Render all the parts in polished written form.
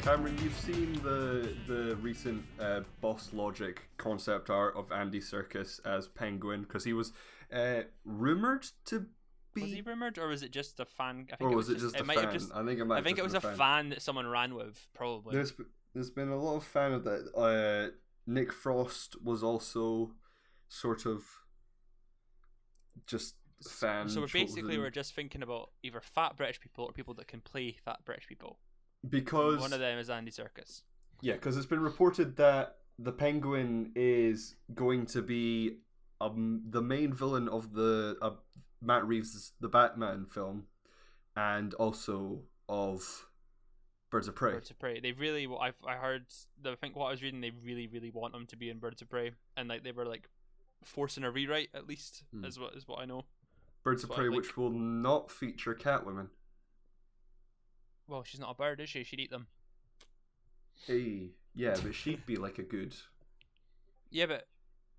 Cameron, you've seen the recent Boss Logic concept art of Andy Serkis as Penguin, because he was rumored to be. Was he rumored, or was it just a fan? I think Or it was it just just it a might fan? have just. I think it might. I think it was a fan that someone ran with, probably. There's been a lot of fan of that. Nick Frost was also sort of just fan. So chosen. we're just thinking about either fat British people or people that can play fat British people. Because one of them is Andy Serkis. Yeah, because it's been reported that the Penguin is going to be the main villain of the Matt Reeves' The Batman film, and also of Birds of Prey. Birds of Prey. They really, I heard. I think what I was reading, they really, really want him to be in Birds of Prey, and like they were like forcing a rewrite at least, is what I know. Birds of Prey, which will not feature Catwoman. Well, she's not a bird, is she? She'd eat them. Hey, yeah, but she'd be like a good. Yeah, but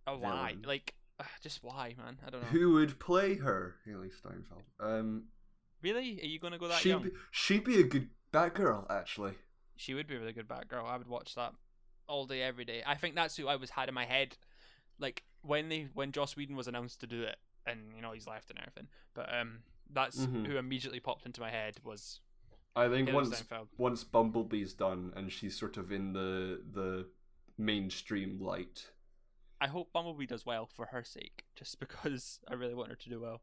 why? Villain. Like, just why, man? I don't know. Who would play her? Haley Steinfeld. Really? Are you gonna go that young? She'd be a good Batgirl, actually. She would be a really good Batgirl. I would watch that all day, every day. I think that's who I had in my head, like when Joss Whedon was announced to do it, and you know he's left and everything. But that's who immediately popped into my head was. I think once Bumblebee's done and she's sort of in the mainstream light. I hope Bumblebee does well for her sake, just because I really want her to do well.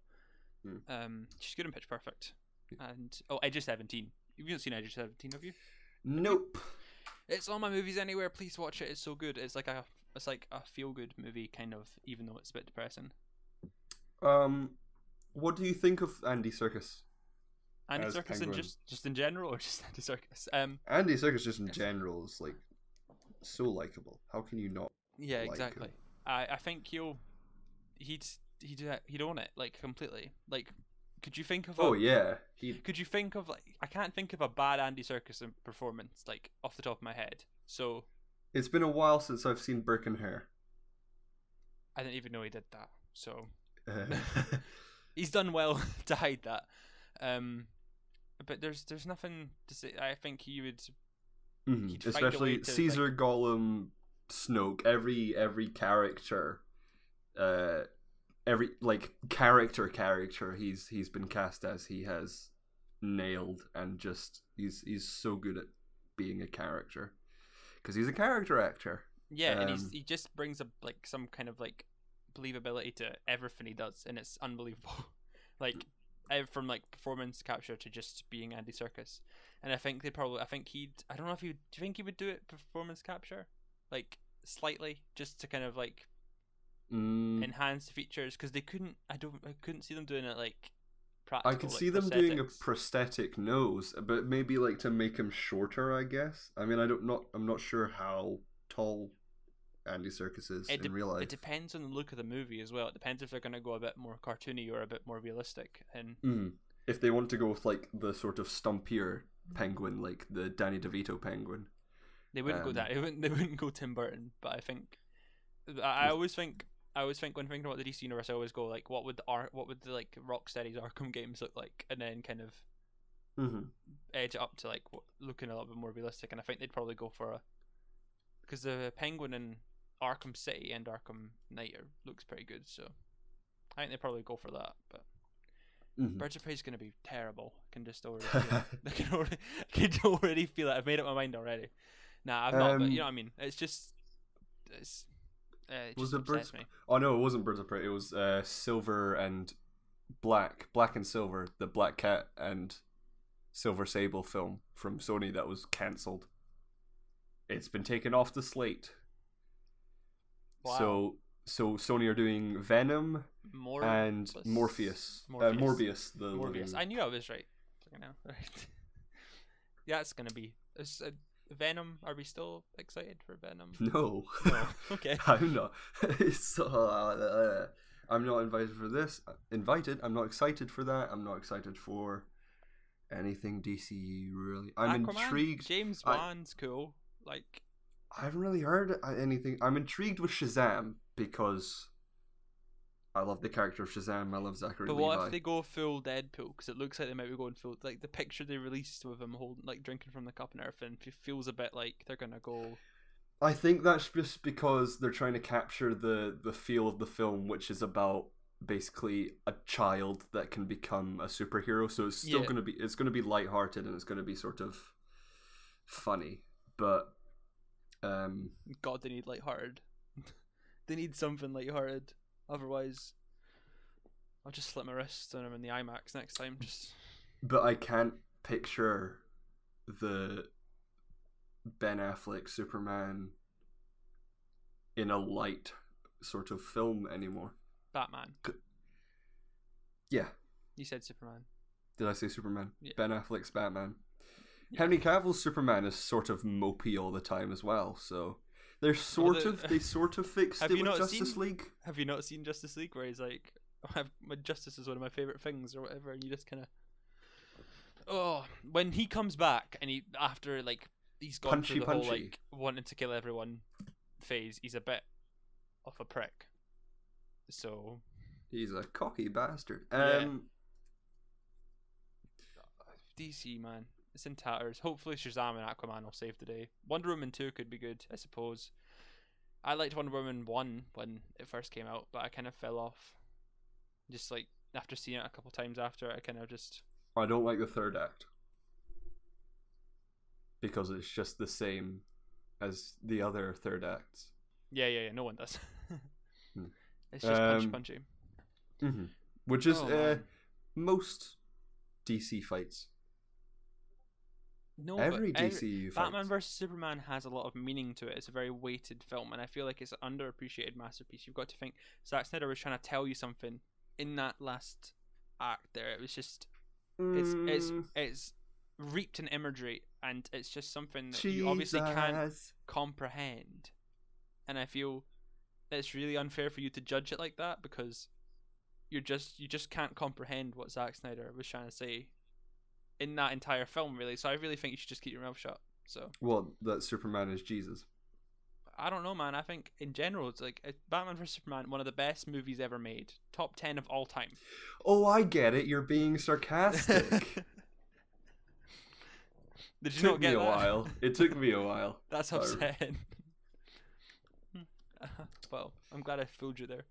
She's good in Pitch Perfect, and Edge of 17. You haven't seen Edge of 17, have you? Nope. It's on my movies anywhere. Please watch it. It's so good. It's like a feel good movie, kind of, even though it's a bit depressing. What do you think of Andy Serkis? Andy Serkis in just in general, or just Andy Serkis? Andy Serkis just in general is like so likable. How can you not? Yeah, like exactly. him? I think he'd own it like completely. Like, could you think of? Could you think of like? I can't think of a bad Andy Serkis performance like off the top of my head. So it's been a while since I've seen Burke Hair. I didn't even know he did that. So he's done well to hide that. But there's nothing to say. I think he would, especially Caesar, like, Gollum, Snoke. Every character, every like character he's been cast as, he has nailed, and just he's so good at being a character because he's a character actor. Yeah, and he just brings up like some kind of like believability to everything he does, and it's unbelievable. Like. From like performance capture to just being Andy Serkis, and I think I don't know if do you think he would do it performance capture, like slightly, just to kind of like enhance the features, because I couldn't see them doing it like practical. I could like, see them doing a prosthetic nose, but maybe like to make him shorter, I guess. I mean, I'm not sure how tall Andy Serkis is in real life. It depends on the look of the movie as well. It depends if they're going to go a bit more cartoony or a bit more realistic. And if they want to go with like the sort of stumpier penguin, like the Danny DeVito penguin, they wouldn't go that. They wouldn't go Tim Burton. But I think I always think when thinking about the DC universe, I always go like, what would the like Rocksteady's Arkham games look like, and then kind of edge it up to like looking a little bit more realistic. And I think they'd probably go for because the penguin in Arkham City and Arkham Knight looks pretty good, so I think they probably go for that. But Birds of Prey is going to be terrible. I can just already feel it. I can already feel it. I've made up my mind already. Nah, I've not. But you know what I mean. It's just was it Birds? Oh no, it wasn't Birds of Prey. It was Silver and Black and Silver, the Black Cat and Silver Sable film from Sony that was cancelled. It's been taken off the slate. Wow. So Sony are doing Venom and Morpheus. Morbius. Morbius. I knew I was right. Right. Yeah, it's gonna be Venom. Are we still excited for Venom? No. Okay. I'm not. I'm not invited for this. I'm not excited for that. I'm not excited for anything DCU really. I'm Aquaman, intrigued. James Wan's cool. Like, I haven't really heard anything. I'm intrigued with Shazam because I love the character of Shazam. I love Zachary But Levi. what if they go full Deadpool? Because it looks like they might be going full. Like the picture they released with him holding, like drinking from the cup and everything, feels a bit like they're gonna go. I think that's just because they're trying to capture the feel of the film, which is about basically a child that can become a superhero. So it's still gonna be lighthearted and it's gonna be sort of funny, but God, they need lighthearted. They need something lighthearted. Otherwise, I'll just slit my wrist when I'm in the IMAX next time. Just. But I can't picture the Ben Affleck Superman in a light sort of film anymore. Batman. Yeah. You said Superman. Did I say Superman? Yeah. Ben Affleck's Batman. Yeah. Henry Cavill's Superman is sort of mopey all the time as well, so they sort of fixed it with Justice League. Have you not seen Justice League where he's like, my justice is one of my favorite things or whatever, and you just kind of, when he comes back and he after like he's gone through the whole like wanting to kill everyone phase, he's a bit of a prick. So he's a cocky bastard. DC, man, it's in tatters. Hopefully Shazam and Aquaman will save the day. Wonder Woman 2 could be good, I suppose. I liked Wonder Woman 1 when it first came out, but I kind of fell off. Just like after seeing it a couple times after, I kind of just. I don't like the third act because it's just the same as the other third acts. Yeah. No one does. It's just punchy. Mm-hmm. Which is most DC fights. No, every DC fight. Batman vs Superman has a lot of meaning to it. It's a very weighted film, and I feel like it's an underappreciated masterpiece. You've got to think Zack Snyder was trying to tell you something in that last act. There, it was just it's reaped in imagery, and it's just something that you obviously can't comprehend. And I feel it's really unfair for you to judge it like that because you just can't comprehend what Zack Snyder was trying to say in that entire film, really. So I really think you should just keep your mouth shut. So that Superman is Jesus. I don't know, man. I think in general it's like Batman vs Superman, one of the best movies ever made, top 10 of all time. Oh, I get it. You're being sarcastic. Did you not get that? It took me a while. That's upsetting. Well, I'm glad I fooled you there.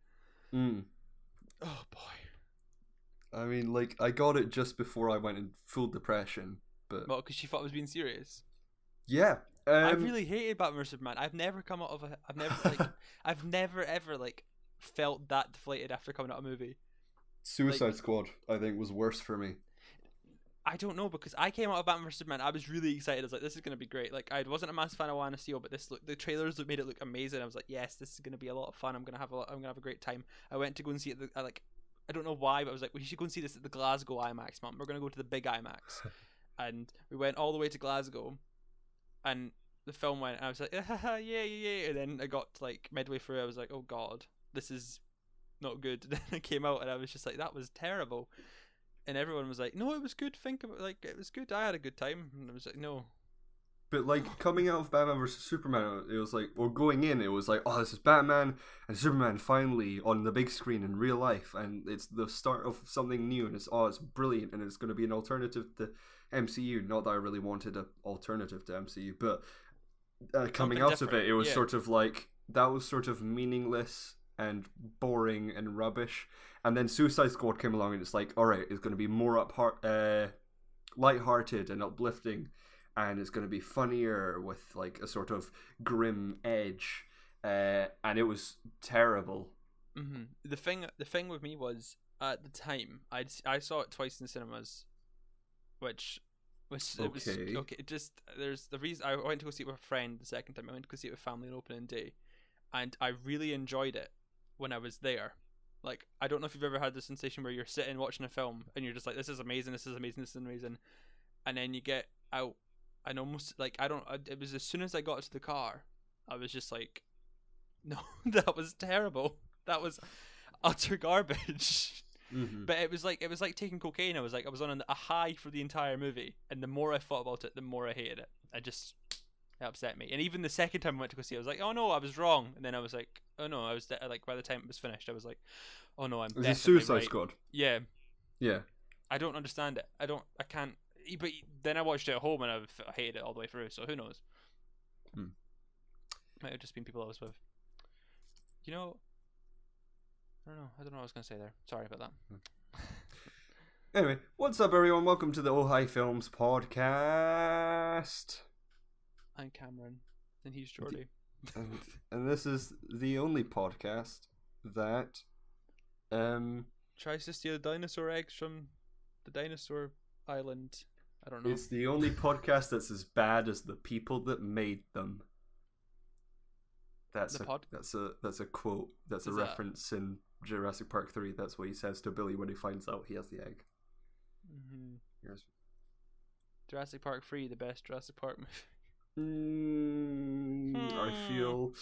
Oh boy. I mean, like, I got it just before I went in full depression, but because you thought I was being serious. Yeah. I really hated Batman vs Superman. I've never I've never ever like felt that deflated after coming out of a movie. Suicide Squad, I think, was worse for me. I don't know, because I came out of Batman vs Superman. I was really excited. I was like, "This is gonna be great." Like, I wasn't a massive fan of Man of Steel, but the trailers made it look amazing. I was like, "Yes, this is gonna be a lot of fun. I'm gonna have a great time." I went to go and see it. I don't know why, but I was like, "We should go and see this at the Glasgow IMAX, Mum. We're gonna go to the big IMAX," and we went all the way to Glasgow, and the film went. And I was like, "Yeah," and then I got to, like midway through. I was like, "Oh God, this is not good." And then I came out, and I was just like, "That was terrible." And everyone was like, "No, it was good. Think about it was good. I had a good time." And I was like, "No." But like coming out of Batman vs Superman, it was like, or going in, it was like, "Oh, this is Batman and Superman finally on the big screen in real life, and it's the start of something new, and it's brilliant, and it's going to be an alternative to MCU." Not that I really wanted an alternative to MCU, but coming out of it, it was sort of like that was sort of meaningless and boring and rubbish. And then Suicide Squad came along, and it's like, all right, it's going to be more lighthearted and uplifting, and it's going to be funnier with like a sort of grim edge, and it was terrible. Mm-hmm. The thing with me was at the time I saw it twice in cinemas, which was okay. Just there's the reason I went to go see it with a friend the second time. I went to go see it with family on opening day, and I really enjoyed it when I was there. Like, I don't know if you've ever had the sensation where you're sitting watching a film and you're just like, this is amazing, and then you get out and almost like it was as soon as I got to the car, I was just like, no, that was terrible, that was utter garbage. Mm-hmm. But it was like taking cocaine. I was on a high for the entire movie, and the more I thought about it, the more I hated it. It upset me. And even the second time I went to go see it, I was like, oh no, I was wrong. And then I was like, oh no, I was like, by the time it was finished, I was like, oh no, I'm Is it definitely Suicide right. Squad? Yeah. Yeah. I don't understand it. I can't. But then I watched it at home and I hated it all the way through. So who knows? Might have just been people I was with. You know, I don't know what I was gonna say there. Sorry about that. Anyway, what's up, everyone? Welcome to the Oh Hi Films podcast. I'm Cameron, and he's Jordi. And this is the only podcast that tries to steal dinosaur eggs from the dinosaur island. I don't know. It's the only podcast that's as bad as the people that made them. That's a quote. That's a reference in Jurassic Park 3. That's what he says to Billy when he finds out he has the egg. Mm-hmm. Yes. Jurassic Park 3, the best Jurassic Park movie. I feel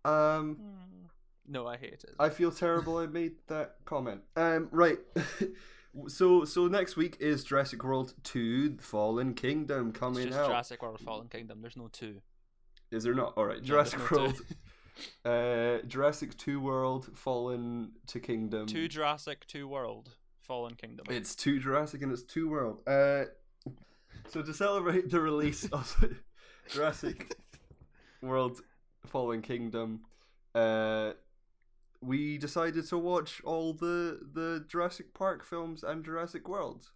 no, I hate it. I feel terrible I made that comment. Right. So next week is Jurassic World 2 Fallen Kingdom coming it's just out. Jurassic World Fallen Kingdom. There's no 2. Is there not? Alright, No, Jurassic World Jurassic 2 World Fallen to Kingdom. 2 Jurassic, 2 World Fallen Kingdom. It's 2 Jurassic and it's 2 World. So to celebrate the release of Jurassic World Fallen Kingdom, we decided to watch all the Jurassic Park films and Jurassic World.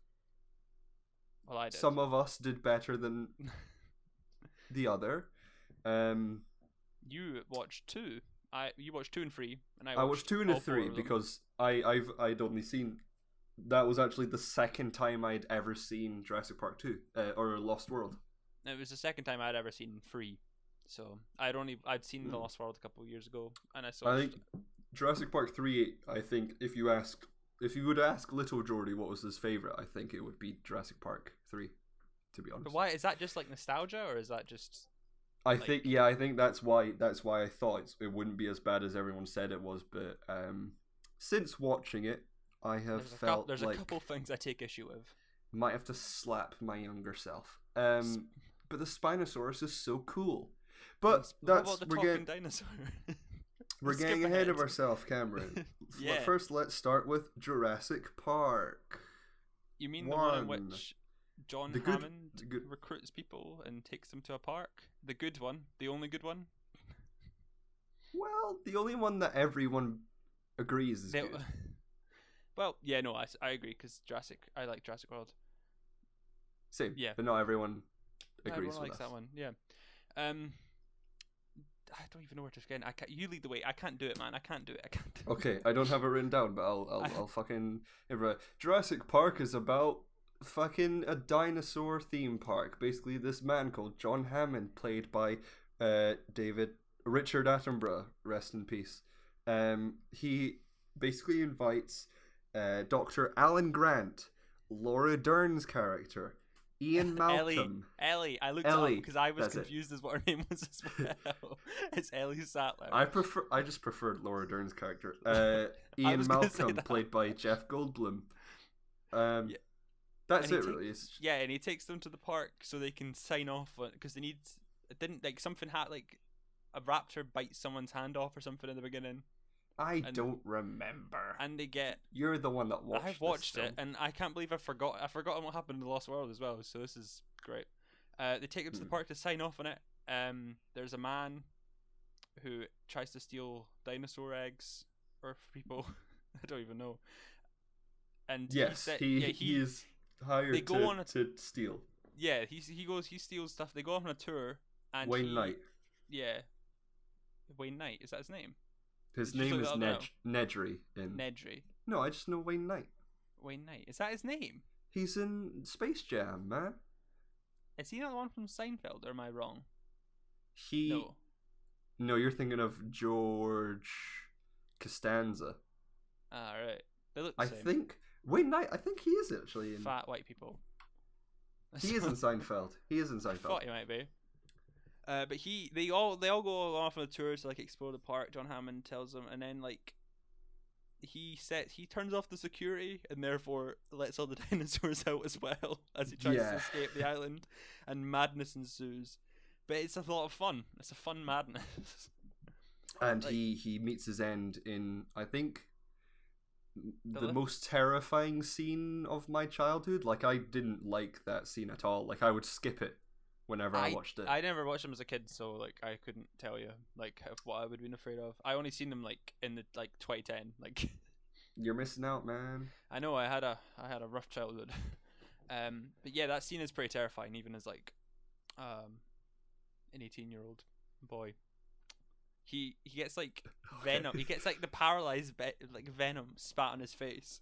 Well, I did. Some of us did better than the other. You watched 2. You watched 2 and 3, and I watched 2 and 3 because I'd only seen. That was actually the second time I'd ever seen Jurassic Park 2 or Lost World. It was the second time I'd ever seen 3, so I'd seen The Lost World a couple of years ago, and I think Jurassic Park 3. I think if you would ask little Jordi what was his favorite, I think it would be Jurassic Park 3. To be honest. But why is that? Just like nostalgia, or is that just? I think that's why I thought it wouldn't be as bad as everyone said it was, but since watching it, I have felt there's like a couple things I take issue with. Might have to slap my younger self. But the Spinosaurus is so cool. But what about the talking dinosaur? We're getting ahead of ourselves, Cameron. Yeah. First, let's start with Jurassic Park. You mean the one in which John Hammond recruits people and takes them to a park? The good one, the only good one. Well, the only one that everyone agrees is good. Well, yeah, no, I agree because I like Jurassic World. Same, yeah, but not everyone agrees everyone likes with us. that one. Yeah, I don't even know where to begin. You lead the way. I can't do it, man. I can't do it. Okay, I don't have it written down, but I'll fucking. Jurassic Park is about fucking a dinosaur theme park. Basically, this man called John Hammond, played by Richard Attenborough, rest in peace. He basically invites Dr. Alan Grant, Laura Dern's character, Ian Malcolm. Ellie. I looked up because I was confused as what her name was as well. It's Ellie Sattler. I just preferred Laura Dern's character. Ian Malcolm, played by Jeff Goldblum. That's it, really. Yeah, and he takes them to the park so they can sign off because they need. It didn't something had a raptor bites someone's hand off or something in the beginning. I don't remember. And they get. You're the one that watched. I've watched it, and I can't believe I forgot. I've forgotten what happened in the Lost World as well. So this is great. They take them to the park to sign off on it. There's a man who tries to steal dinosaur eggs or people. I don't even know. And yes, he is hired to steal. Yeah, he steals stuff. They go off on a tour. And Wayne Knight. Yeah, Wayne Knight, is that his name? His name is Nedry. Nedry. No, I just know Wayne Knight. Wayne Knight, is that his name? He's in Space Jam, man. Is he not the one from Seinfeld, or am I wrong? No, you're thinking of George Costanza. Ah, right. They look the same. I think Wayne Knight. I think he is actually in fat white people. He is in Seinfeld. He is in Seinfeld. I thought he might be. But they all go off on a tour to explore the park. John Hammond tells them, and then he turns off the security and therefore lets all the dinosaurs out as well as he tries to escape the island, and madness ensues. but it's a lot of fun. It's a fun madness. And like, he meets his end in, I think, the lift? most terrifying scene of my childhood. Like, I didn't like that scene at all. Like, I would skip it whenever I watched it. I never watched them as a kid, so like I couldn't tell you like what I would have been afraid of. I only seen them like in the 2010. Like, you're missing out, man. I know I had a rough childhood. But yeah, that scene is pretty terrifying, even as like an 18-year-old boy. He gets like venom. He gets like the paralyzed like venom spat on his face.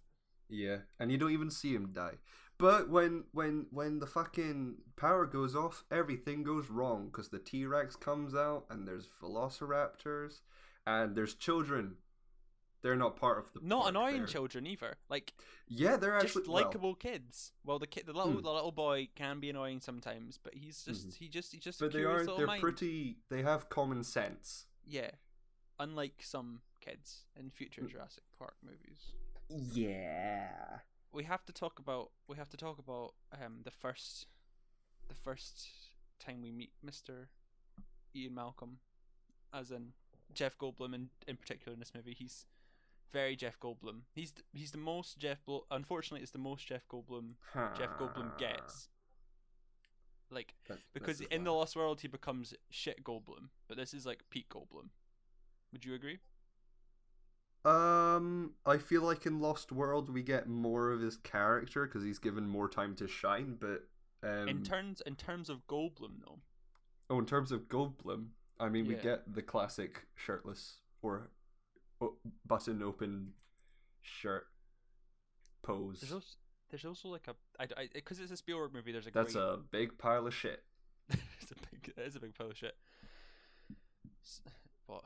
Yeah, and you don't even see him die. But when the fucking power goes off, everything goes wrong because the T-Rex comes out and there's velociraptors and there's children. They're not part of the not park annoying there. children either. Like, yeah, they're actually just likable kids. Well, the little boy can be annoying sometimes, but he's just he just But they're mind. pretty. They have common sense. Yeah, unlike some kids in future Jurassic Park movies. Yeah. We have to talk about the first time we meet Mr. Ian Malcolm, as in Jeff Goldblum in particular in this movie. He's very Jeff Goldblum. He's the most unfortunately it's the most Jeff Goldblum gets. Like, because in The Lost World he becomes shit Goldblum, but this is like peak Goldblum. Would you agree? I feel like in Lost World we get more of his character because he's given more time to shine. But in terms of Goldblum though. Oh, in terms of Goldblum, I mean, we Yeah. get the classic shirtless or button open shirt pose. There's also like because it's a Spielberg movie. There's That's a big pile of shit. It is a big pile of shit. But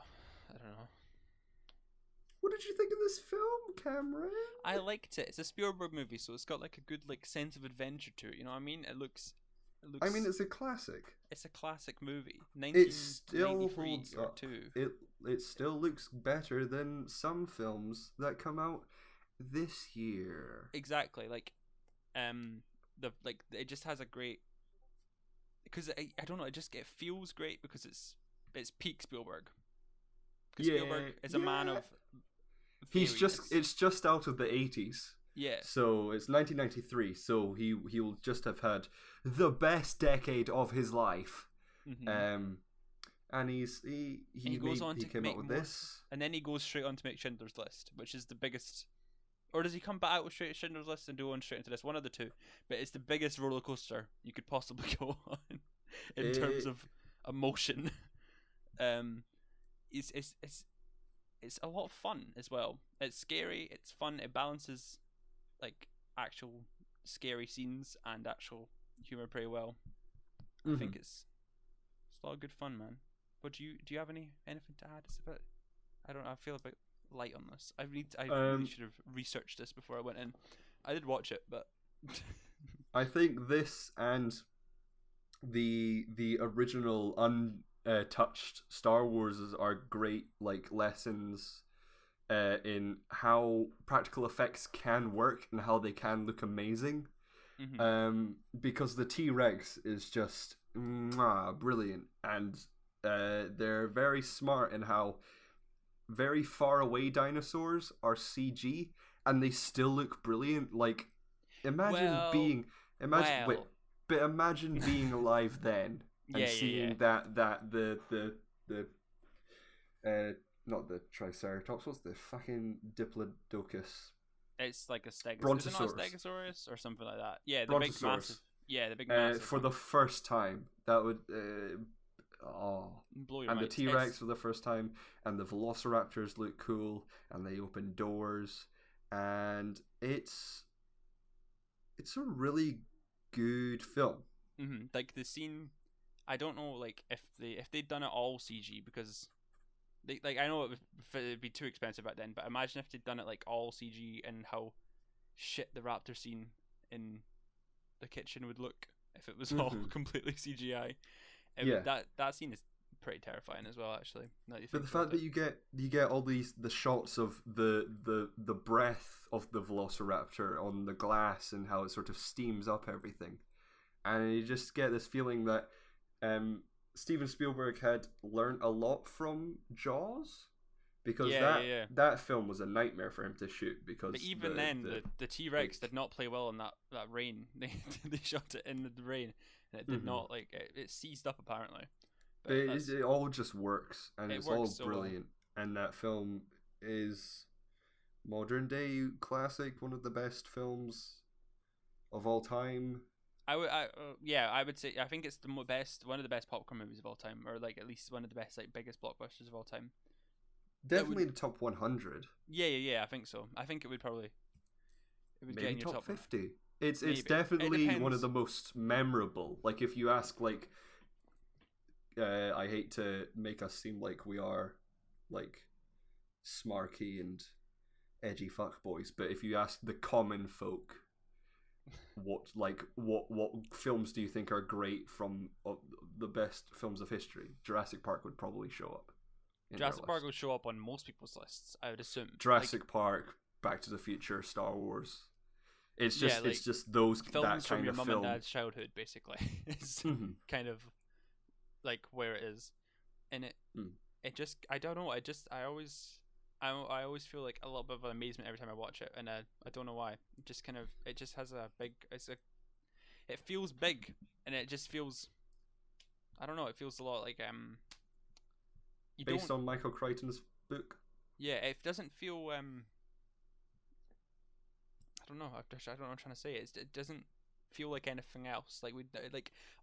I don't know. What did you think of this film, Cameron? I liked it. It's a Spielberg movie, so it's got like a good like sense of adventure to it. You know what I mean? It looks. I mean, it's a classic. It's a classic movie. It still holds or up. two. It still looks better than some films that come out this year. Exactly. Like, it just has a great. Because I don't know, it feels great because it's peak Spielberg. Because Spielberg is a man of. It's just out of the 80s. Yeah. So it's 1993. So he'll just have had the best decade of his life. Mm-hmm. And he goes on to came make up with more, this, and then he goes straight on to make Schindler's List, which is the biggest. Or does he come back out with straight Schindler's List and do one straight into this? One of the two, but it's the biggest roller coaster you could possibly go on in terms of emotion. It's a lot of fun as well. It's scary. It's fun. It balances like actual scary scenes and actual humor pretty well. I think it's a lot of good fun, man. But do you have anything to add? It's a bit. I don't know. I feel a bit light on this. I really should have researched this before I went in. I did watch it, but I think this and the original untouched Star Wars are great like lessons in how practical effects can work and how they can look amazing. Because the T-Rex is just brilliant, and they're very smart in how very far away dinosaurs are CG and they still look brilliant. Like, imagine being alive then and seeing that the not the Triceratops, what's the fucking Diplodocus? It's like a Stegosaurus. Brontosaurus. Is it not a Stegosaurus or something like that? Yeah, the big massive. Yeah, the big massive. For the first time, that would blow your and mind. the T-Rex for the first time, and the Velociraptors look cool, and they open doors, and it's a really good film. Like the scene, I don't know, like if they'd done it all CG, because they, like, I know it'd be too expensive back then, but imagine if they'd done it like all CG and how shit the raptor scene in the kitchen would look if it was all completely CGI. That scene is pretty terrifying as well, actually. But the fact that you get all the shots of the breath of the Velociraptor on the glass and how it sort of steams up everything, and you just get this feeling that Steven Spielberg had learned a lot from Jaws, because Yeah. that film was a nightmare for him to shoot, because But even the T-Rex did not play well in that rain. They shot it in the rain, and it did not like it seized up apparently. But it all just works, and it's all brilliant. Well. And that film is modern day classic, one of the best films of all time. I would say I think it's the one of the best popcorn movies of all time, or like at least one of the best like biggest blockbusters of all time. Definitely in the top 100. Yeah. I think so. I think it would Maybe get in your top 50. It's definitely one of the most memorable. Like if you ask like, I hate to make us seem like we are like smarky and edgy fuckboys, but if you ask the common folk, what films do you think are great from the best films of history? Jurassic Park would probably show up. Jurassic Park would show up on most people's lists, I would assume. Jurassic Park, Back to the Future, Star Wars. It's just those films that from kind your of mum film. and dad's childhood, basically. It's kind of like where it is, and it just I don't know. I always feel like a little bit of amazement every time I watch it, and I don't know why. It just has a big. It feels big, and it just feels. I don't know. It feels a lot like Based on Michael Crichton's book. Yeah, it doesn't feel I don't know. I don't know what I'm trying to say. It doesn't feel like anything else. Like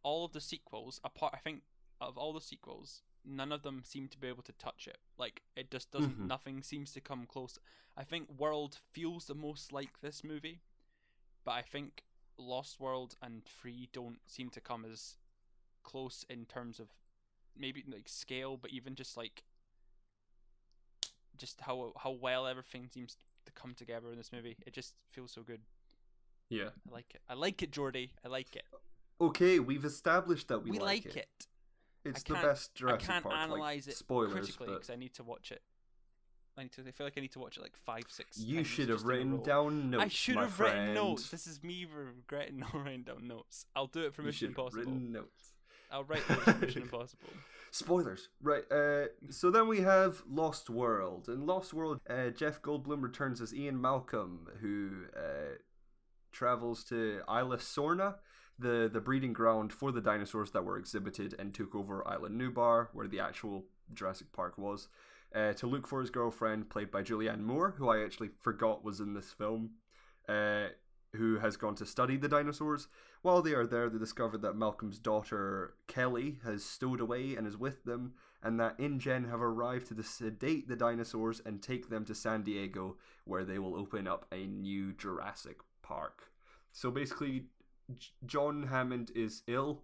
all of the sequels, apart, I think of all the sequels, none of them seem to be able to touch it. Like it just doesn't. Nothing seems to come close. I think World feels the most like this movie, but I think Lost World and 3 don't seem to come as close in terms of maybe like scale, but even just like how well everything seems to come together in this movie. It just feels so good. Yeah, I like it. I like it, Jordi. I like it. Okay, we've established that we like it. it. It's the best Jurassic Park. I can't analyze it spoilers, critically because I need to watch it. I feel like I need to watch it like 5-6 You times should have just in a written row. down notes. I should my have friend. written notes. This is me regretting not writing down notes. I'll do it for Mission Impossible. Written notes. I'll write notes for Mission Impossible. Spoilers. Right, so then we have Lost World. In Lost World, Jeff Goldblum returns as Ian Malcolm, who travels to Isla Sorna, the breeding ground for the dinosaurs that were exhibited and took over Isla Nublar, where the actual Jurassic Park was, to look for his girlfriend, played by Julianne Moore, who I actually forgot was in this film, who has gone to study the dinosaurs. While they are there, they discover that Malcolm's daughter, Kelly, has stowed away and is with them, and that InGen have arrived to sedate the dinosaurs and take them to San Diego, where they will open up a new Jurassic Park. So basically, John Hammond is ill,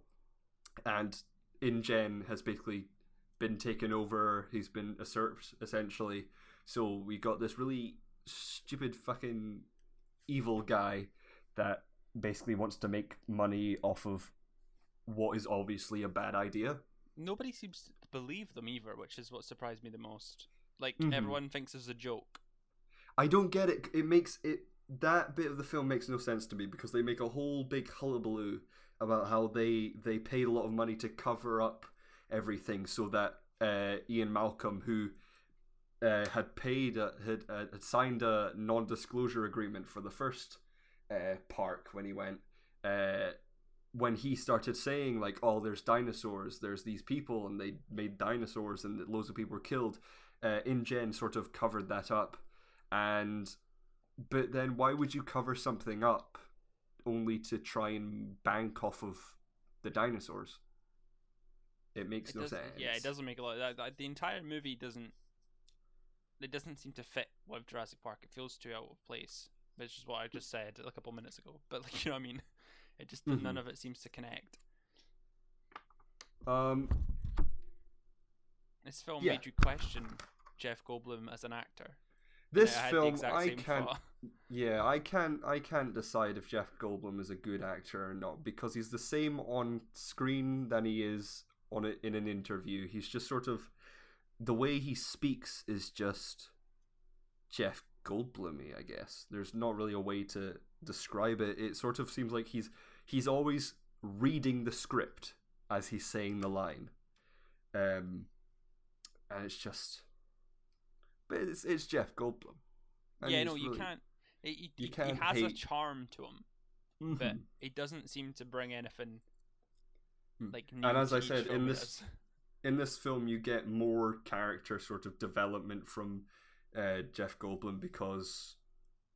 and InGen has basically been taken over. He's been usurped, essentially. So we got this really stupid fucking evil guy that basically wants to make money off of what is obviously a bad idea. Nobody seems to believe them either, which is what surprised me the most. Like, everyone thinks it's a joke. I don't get it. That bit of the film makes no sense to me, because they make a whole big hullabaloo about how they paid a lot of money to cover up everything so that Ian Malcolm, who had signed a non-disclosure agreement for the first park when he went, when he started saying like, oh, there's dinosaurs, there's these people, and they made dinosaurs and loads of people were killed, InGen sort of covered that up. But then why would you cover something up only to try and bank off of the dinosaurs? It makes no sense. Yeah, it doesn't make a lot. The entire movie doesn't seem to fit with Jurassic Park. It feels too out of place, which is what I just said a couple minutes ago. But like, you know what I mean? It just none of it seems to connect. This film made you question Jeff Goldblum as an actor. This film, I can't decide if Jeff Goldblum is a good actor or not, because he's the same on screen than he is in an interview. He's just sort of, the way he speaks is just Jeff Goldblum-y, I guess. There's not really a way to describe it. It sort of seems like he's always reading the script as he's saying the line. and it's just, but it's Jeff Goldblum. And yeah, no, you can't. He can't has a hate. charm to him, but he doesn't seem to bring anything like new. And as to I each said, film in this film, you get more character sort of development from Jeff Goldblum, because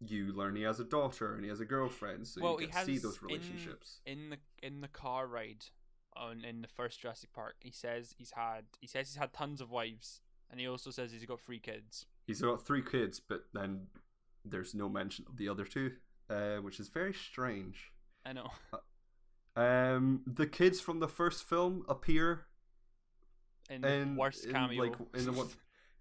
you learn he has a daughter and he has a girlfriend, so you get to see those relationships. In the car ride in the first Jurassic Park, he says he's had tons of wives, and he also says he's got 3 kids. He's got 3 kids, but then there's no mention of the other 2, which is very strange. I know. The kids from the first film appear in the worst cameo. Like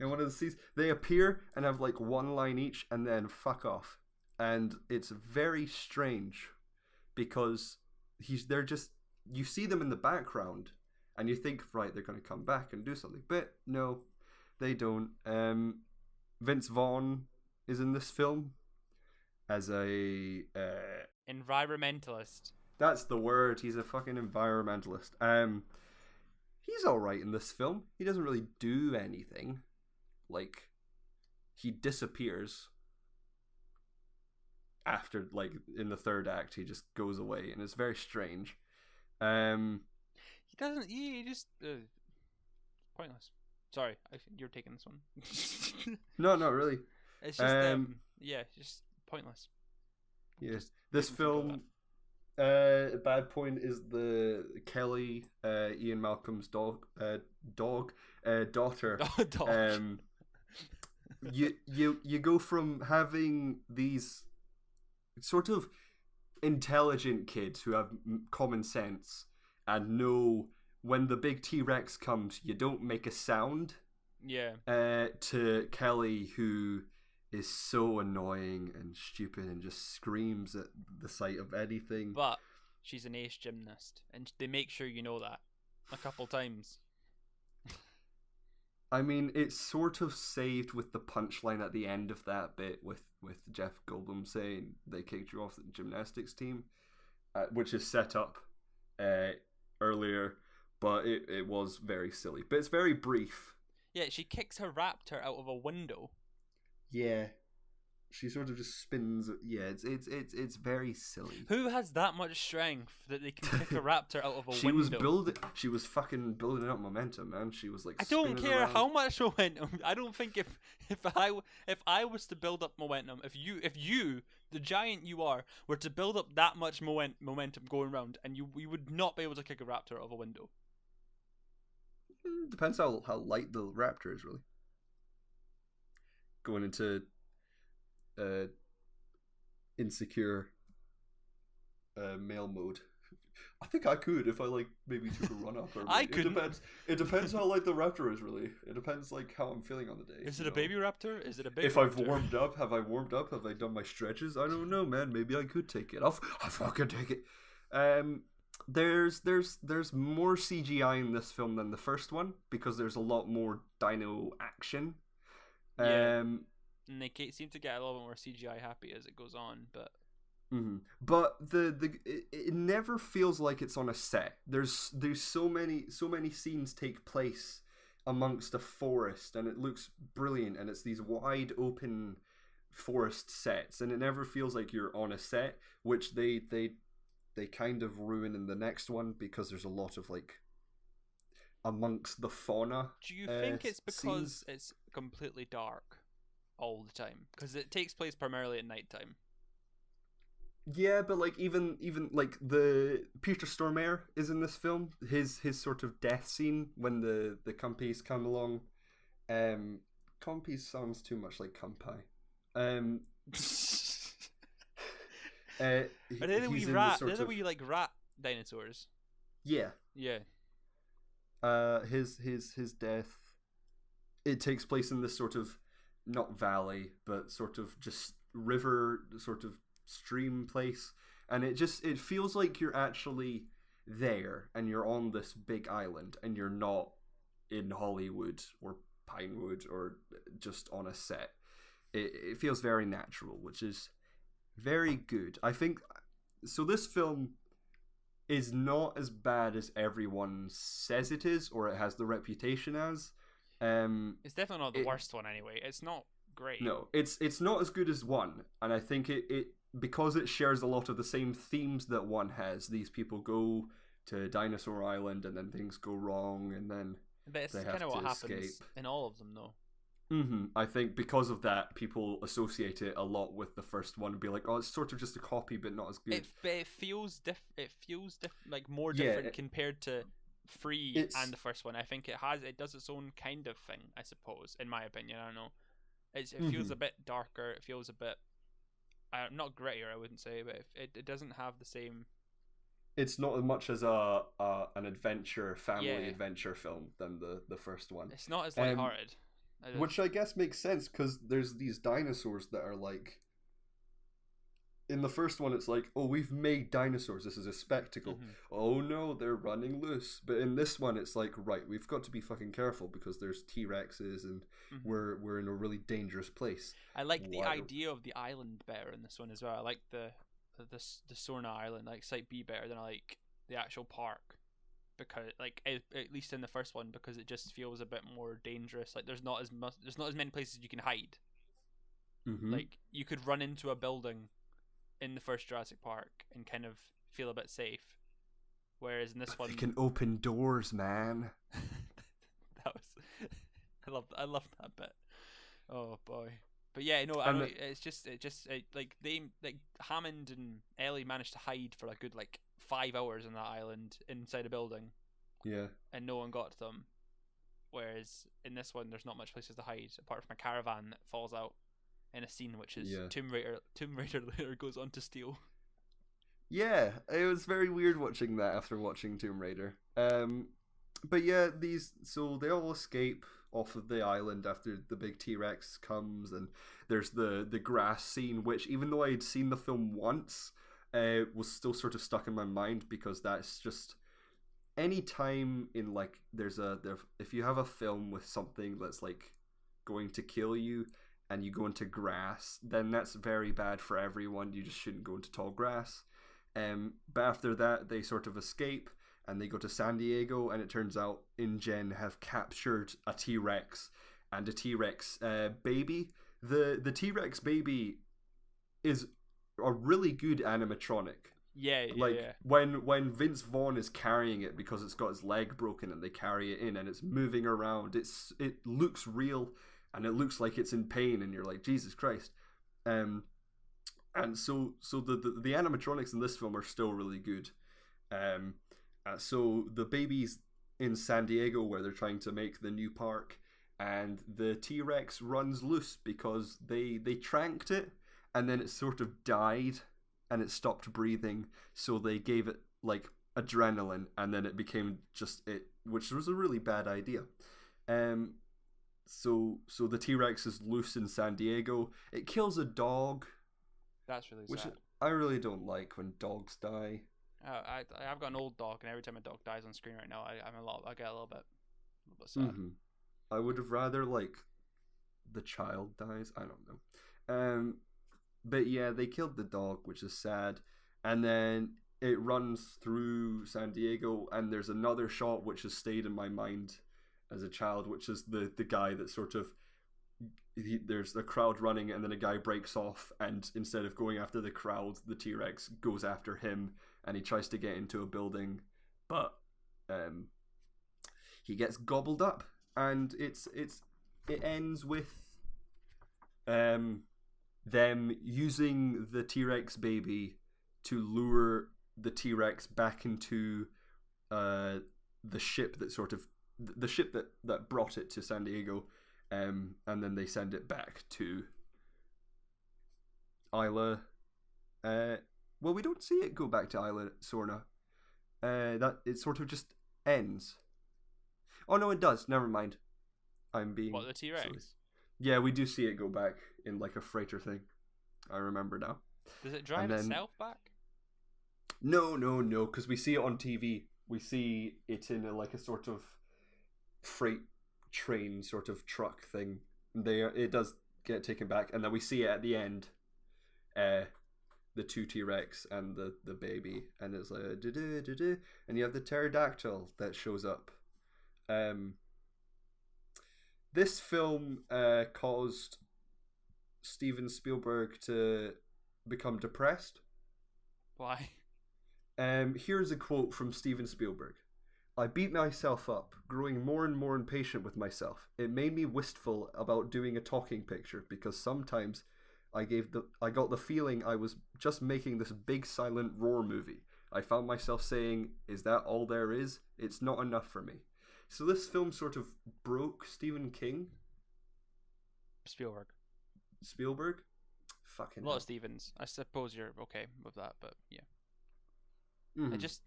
in one of the scenes, they appear and have like 1 line each, and then fuck off. And it's very strange because they're just, you see them in the background and you think, right, they're going to come back and do something, but no, they don't. Vince Vaughn is in this film as a environmentalist. That's the word. He's a fucking environmentalist. He's all right in this film. He doesn't really do anything. Like, he disappears after, like, in the 3rd act. He just goes away, and it's very strange. He doesn't. He just pointless. Sorry, you're taking this one. No, not really. It's just yeah, just pointless. Yeah, just this film. Bad point is the Kelly, Ian Malcolm's daughter. You go from having these sort of intelligent kids who have common sense and know when the big T-Rex comes, you don't make a sound. Yeah. To Kelly, who is so annoying and stupid and just screams at the sight of anything. But she's an ace gymnast, and they make sure you know that a couple times. I mean, it's sort of saved with the punchline at the end of that bit with Jeff Goldblum saying they kicked you off the gymnastics team, which is set up earlier, but it was very silly. But it's very brief. Yeah, she kicks her raptor out of a window. Yeah, she sort of just spins. Yeah, it's very silly. Who has that much strength that they can kick a raptor out of a window? She was fucking building up momentum, man. She was like, I don't care around. How much momentum. I don't think if I was to build up momentum, if you the giant you are were to build up that much momentum going around, and you would not be able to kick a raptor out of a window. Depends how light the raptor is, really. Going into insecure male mode. I think I could if I like maybe took a run up. Or I couldn't. It depends how light the raptor is, really. It depends like how I'm feeling on the day. Is it a baby raptor? Is it a big If raptor? I've warmed up, have I warmed up? Have I done my stretches? I don't know, man. Maybe I could take it. I'll fucking take it. There's more CGI in this film than the first one because there's a lot more dino action. Yeah. And they seem to get a little bit more CGI happy as it goes on, but but it never feels like it's on a set. There's so many scenes take place amongst a forest, and it looks brilliant, and it's these wide open forest sets, and it never feels like you're on a set, which they kind of ruin in the next one because there's a lot of like amongst the fauna. Do you think it's because scenes. It's completely dark all the time? Because it takes place primarily at nighttime. Yeah, but like even like the Peter Stormare is in this film. His sort of death scene when the Compies come along. Compies sounds too much like Campi. Are they the wee rat? They're the wee like rat dinosaurs. Yeah. Yeah. His death. It takes place in this sort of not valley, but sort of just river, sort of stream place, and it feels like you're actually there, and you're on this big island, and you're not in Hollywood or Pinewood or just on a set. It feels very natural, which is very good. I think so. This film is not as bad as everyone says it is, or it has the reputation as. It's definitely not the worst one anyway. It's not great. No, it's not as good as 1, and I think it because it shares a lot of the same themes that 1 has. These people go to Dinosaur Island, and then things go wrong, and then that's they kind have of what to happens escape. in all of them, though. I think because of that, people associate it a lot with the first one and be like, "Oh, it's sort of just a copy, but not as good." It feels like more different compared to 3 and the first one. I think it does its own kind of thing, I suppose, in my opinion. I don't know. It feels a bit darker. It feels a bit not grittier, I wouldn't say, but it doesn't have the same. It's not as much as an adventure family adventure film than the first one. It's not as lighthearted. Which I guess makes sense because there's these dinosaurs that are like. In the first one, it's like, oh, we've made dinosaurs. This is a spectacle. Oh no, they're running loose. But in this one, it's like, right, we've got to be fucking careful because there's T-Rexes and we're in a really dangerous place. I like the idea of the island better in this one as well. I like the Sorna Island, like Site B, better than I like the actual park. Because at least in the first one, because it just feels a bit more dangerous. Like there's not as many places you can hide. Like you could run into a building in the first Jurassic Park and kind of feel a bit safe, whereas in this one you can open doors, man. That was I loved that bit. Oh boy. But yeah, no, I know Hammond and Ellie managed to hide for a good 5 hours on that island inside a building. Yeah. And no one got to them. Whereas in this one, there's not much places to hide apart from a caravan that falls out in a scene which is Tomb Raider later goes on to steal. Yeah, it was very weird watching that after watching Tomb Raider. But yeah, so they all escape off of the island after the big T-Rex comes, and there's the grass scene, which even though I had seen the film once, was still sort of stuck in my mind because that's just any time in if you have a film with something that's going to kill you and you go into grass, then that's very bad for everyone. You just shouldn't go into tall grass. But after that, they sort of escape and they go to San Diego, and it turns out InGen have captured a T-Rex and a T-Rex baby. The T-Rex baby is a really good animatronic. Yeah. When Vince Vaughn is carrying it because it's got his leg broken and they carry it in and it's moving around, it looks real and it looks like it's in pain, and you're like, Jesus Christ. And so the animatronics in this film are still really good. So the baby's in San Diego where they're trying to make the new park, and the T-Rex runs loose because they tranked it, and then it sort of died and it stopped breathing, so they gave it adrenaline, and then it became just it, which was a really bad idea. So the T-Rex is loose in San Diego. It kills a dog. That's really which sad. I really don't like when dogs die. I've got an old dog, and every time a dog dies on screen right now, I get a little bit sad. I would have rather the child dies. I don't know. But yeah, they killed the dog, which is sad. And then it runs through San Diego, and there's another shot which has stayed in my mind as a child, which is the guy that sort of there's a crowd running, and then a guy breaks off, and instead of going after the crowd, the T-Rex goes after him, and he tries to get into a building, but he gets gobbled up, and it ends with them using the T-Rex baby to lure the T-Rex back into the ship that brought it to San Diego. And then they send it back to Isla. Well, we don't see it go back to Isla Sorna. That it sort of just ends. Oh no, it does. Never mind. I'm being. What, the T-Rex? Silly. Yeah, we do see it go back in a freighter thing. I remember now. Does it drive itself back? No, because we see it on TV. We see it in a sort of freight train sort of truck thing. It does get taken back, and then we see it at the end. The the two T-Rex and the baby, and it's like and you have the pterodactyl that shows up. This film caused Steven Spielberg to become depressed. Why? Here's a quote from Steven Spielberg. I beat myself up, growing more and more impatient with myself. It made me wistful about doing a talking picture because sometimes I got the feeling I was just making this big silent roar movie. I found myself saying, "Is that all there is? It's not enough for me." So this film sort of broke Stephen King. Spielberg? Fucking a lot hell. of Stevens. I suppose you're okay with that, but yeah. Mm.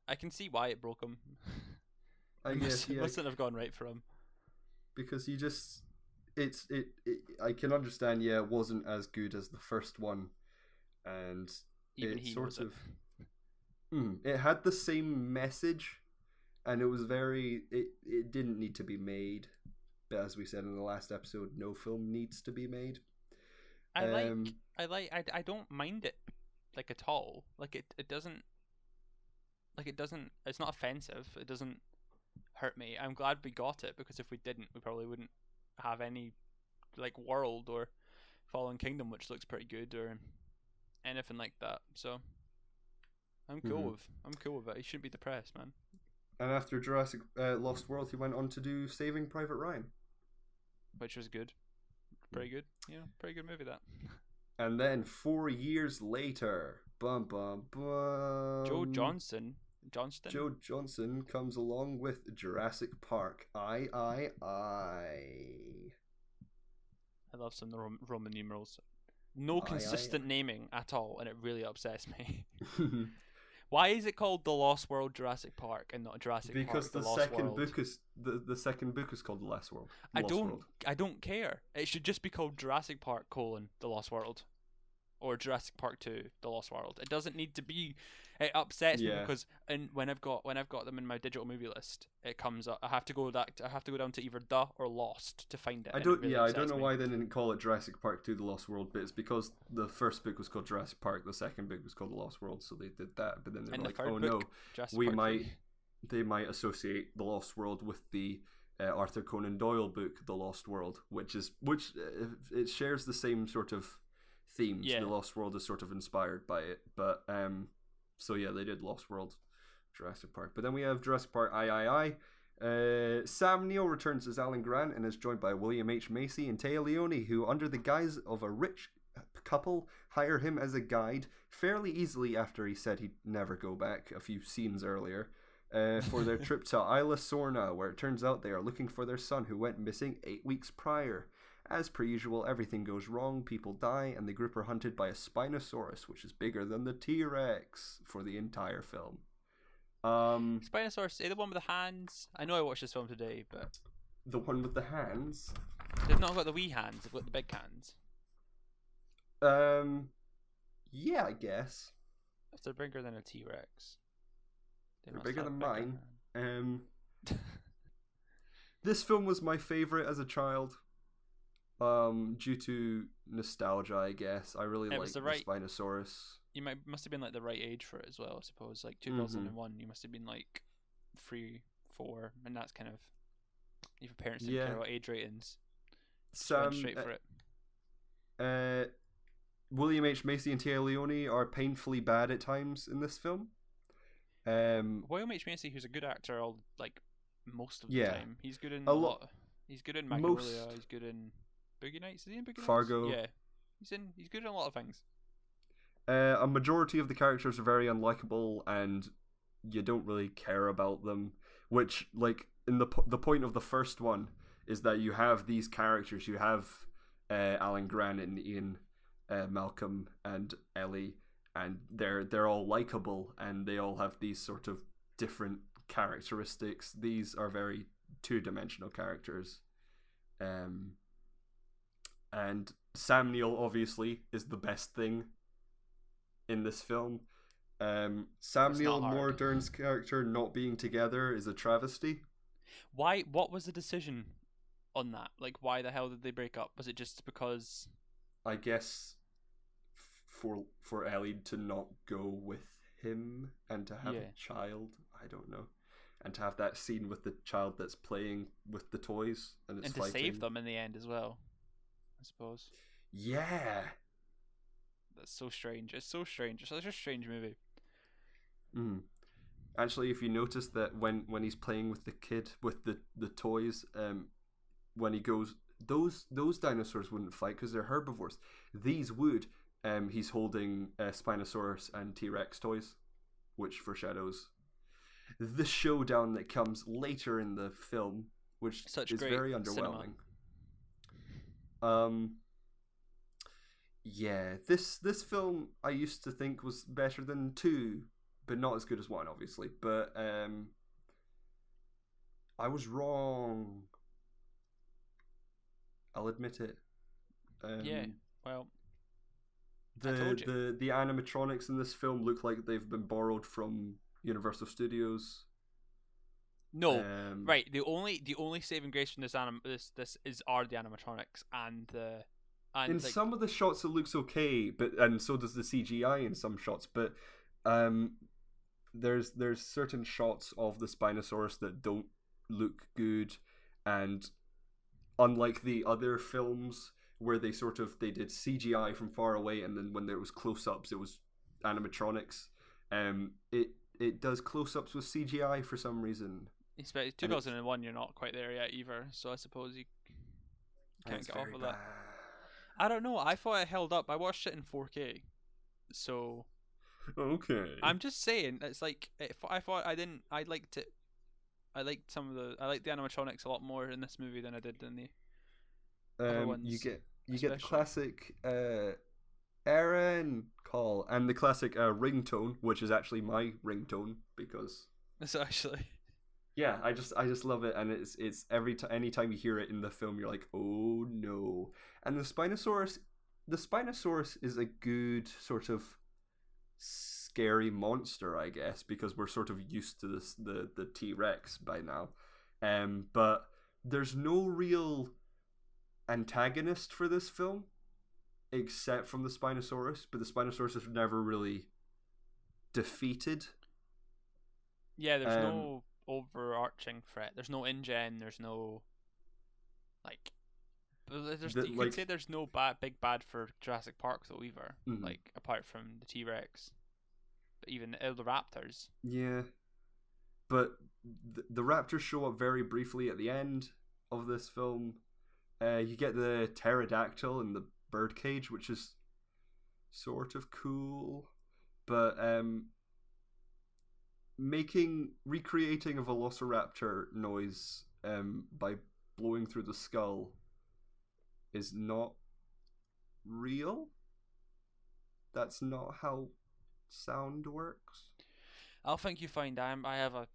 I can see why it broke him. I guess it mustn't have gone right for him. Because you just I can understand, yeah, it wasn't as good as the first one, and Even it he sort knows of it had the same message, and it was it didn't need to be made, but as we said in the last episode, no film needs to be made. I don't mind it like at all. Like it doesn't it's not offensive. It doesn't hurt me. I'm glad we got it, because if we didn't, we probably wouldn't have any like World or Fallen Kingdom, which looks pretty good, or anything like that. So I'm cool with it. You shouldn't be depressed, man. And after Jurassic Lost World, he went on to do Saving Private Ryan, which was good. Pretty good. Yeah, pretty good movie, that. And then 4 years later, bum bum bum, Joe Johnston comes along with Jurassic Park. I love some Roman numerals. No consistent naming at all, and it really upsets me. Why is it called The Lost World Jurassic Park and not Jurassic Park? Because the second book is the second book is called The Lost World. I don't care. It should just be called Jurassic Park: The Lost World, or Jurassic Park 2: The Lost World. It doesn't need to be. It upsets me because when I've got them in my digital movie list, it comes up. I have to go down to either The or Lost to find it. I don't know why they didn't call it Jurassic Park 2: The Lost World, but it's because the first book was called Jurassic Park, the second book was called The Lost World, so they did that. But then they were like, oh no, they might associate The Lost World with the Arthur Conan Doyle book, The Lost World, which it shares the same sort of themes. Yeah. The Lost World is sort of inspired by it, but so yeah, they did Lost World, Jurassic Park. But then we have Jurassic Park I. Sam Neill returns as Alan Grant and is joined by William H. Macy and Téa Leoni, who, under the guise of a rich couple, hire him as a guide fairly easily after he said he'd never go back a few scenes earlier, for their trip to Isla Sorna, where it turns out they are looking for their son who went missing 8 weeks prior. As per usual, everything goes wrong, people die, and the group are hunted by a Spinosaurus, which is bigger than the T-Rex, for the entire film. Spinosaurus, the one with the hands. I know I watched this film today, but the one with the hands. They've not got the wee hands. They've got the big hands. Yeah, I guess. If they're bigger than a T-Rex, they're bigger than mine. This film was my favorite as a child. Due to nostalgia, I guess. I really like the Spinosaurus. You must have been like the right age for it as well, I suppose. Like 2001, you must have been like 3, 4, and that's kind of, if your parents didn't care about age ratings, went straight for it. William H. Macy and Téa Leoni are painfully bad at times in this film. William H. Macy, who's a good actor, most of the time. He's good in a lot. He's good in Magnolia. He's good in Boogie Nights. Is he in Boogie Nights? Fargo. Yeah, he's good in a lot of things. A majority of the characters are very unlikable, and you don't really care about them. Which, like, in the point of the first one is that you have these characters. You have Alan Grant and Ian Malcolm and Ellie, and they're all likable, and they all have these sort of different characteristics. These are very two-dimensional characters. And Sam Neill obviously is the best thing in this film. Sam Neill and Laura Dern's character not being together is a travesty. Why? What was the decision on that? Like, why the hell did they break up? Was it just because? I guess for Ellie to not go with him and to have Yeah. a child. I don't know, and to have that scene with the child that's playing with the toys and to fighting. save them in the end as well, I suppose. Yeah. That's so strange. It's so strange. It's such a strange movie. Mm. Actually, if you notice that when he's playing with the kid with the toys, when he goes, those dinosaurs wouldn't fight because they're herbivores. These would. He's holding Spinosaurus and T-Rex toys, which foreshadows the showdown that comes later in the film, which is very underwhelming. Yeah, this film I used to think was better than 2, but not as good as 1, obviously. But I was wrong. I'll admit it. Yeah, well, the animatronics in this film look like they've been borrowed from Universal Studios. No, right. The only saving grace from this are the animatronics and in some of the shots it looks okay, and so does the CGI in some shots. But there's certain shots of the Spinosaurus that don't look good, and unlike the other films where they did CGI from far away, and then when there was close-ups it was animatronics. It does close-ups with CGI for some reason. Especially 2001, you're not quite there yet either, so I suppose you can't get off of that. I don't know. I thought it held up. I watched it in 4K, so okay. I'm just saying. It's like I thought I didn't. I liked it. I liked the animatronics a lot more in this movie than I did in the other ones. You get the classic Aaron call and the classic ringtone, which is actually my ringtone because it's actually. Yeah, I just love it, and it's anytime you hear it in the film, you're like, oh no. And the Spinosaurus is a good sort of scary monster, I guess, because we're sort of used to the T-Rex by now. But there's no real antagonist for this film except from the Spinosaurus, but the Spinosaurus is never really defeated. Yeah, there's no overarching threat. There's no InGen. There's no you could say there's no big bad for Jurassic Park though either. Mm-hmm. Like apart from the T-Rex, but even the raptors. Yeah, but the raptors show up very briefly at the end of this film. You get the pterodactyl in the birdcage, which is sort of cool, but recreating a velociraptor noise by blowing through the skull is not real. That's not how sound works. I'll think you find I have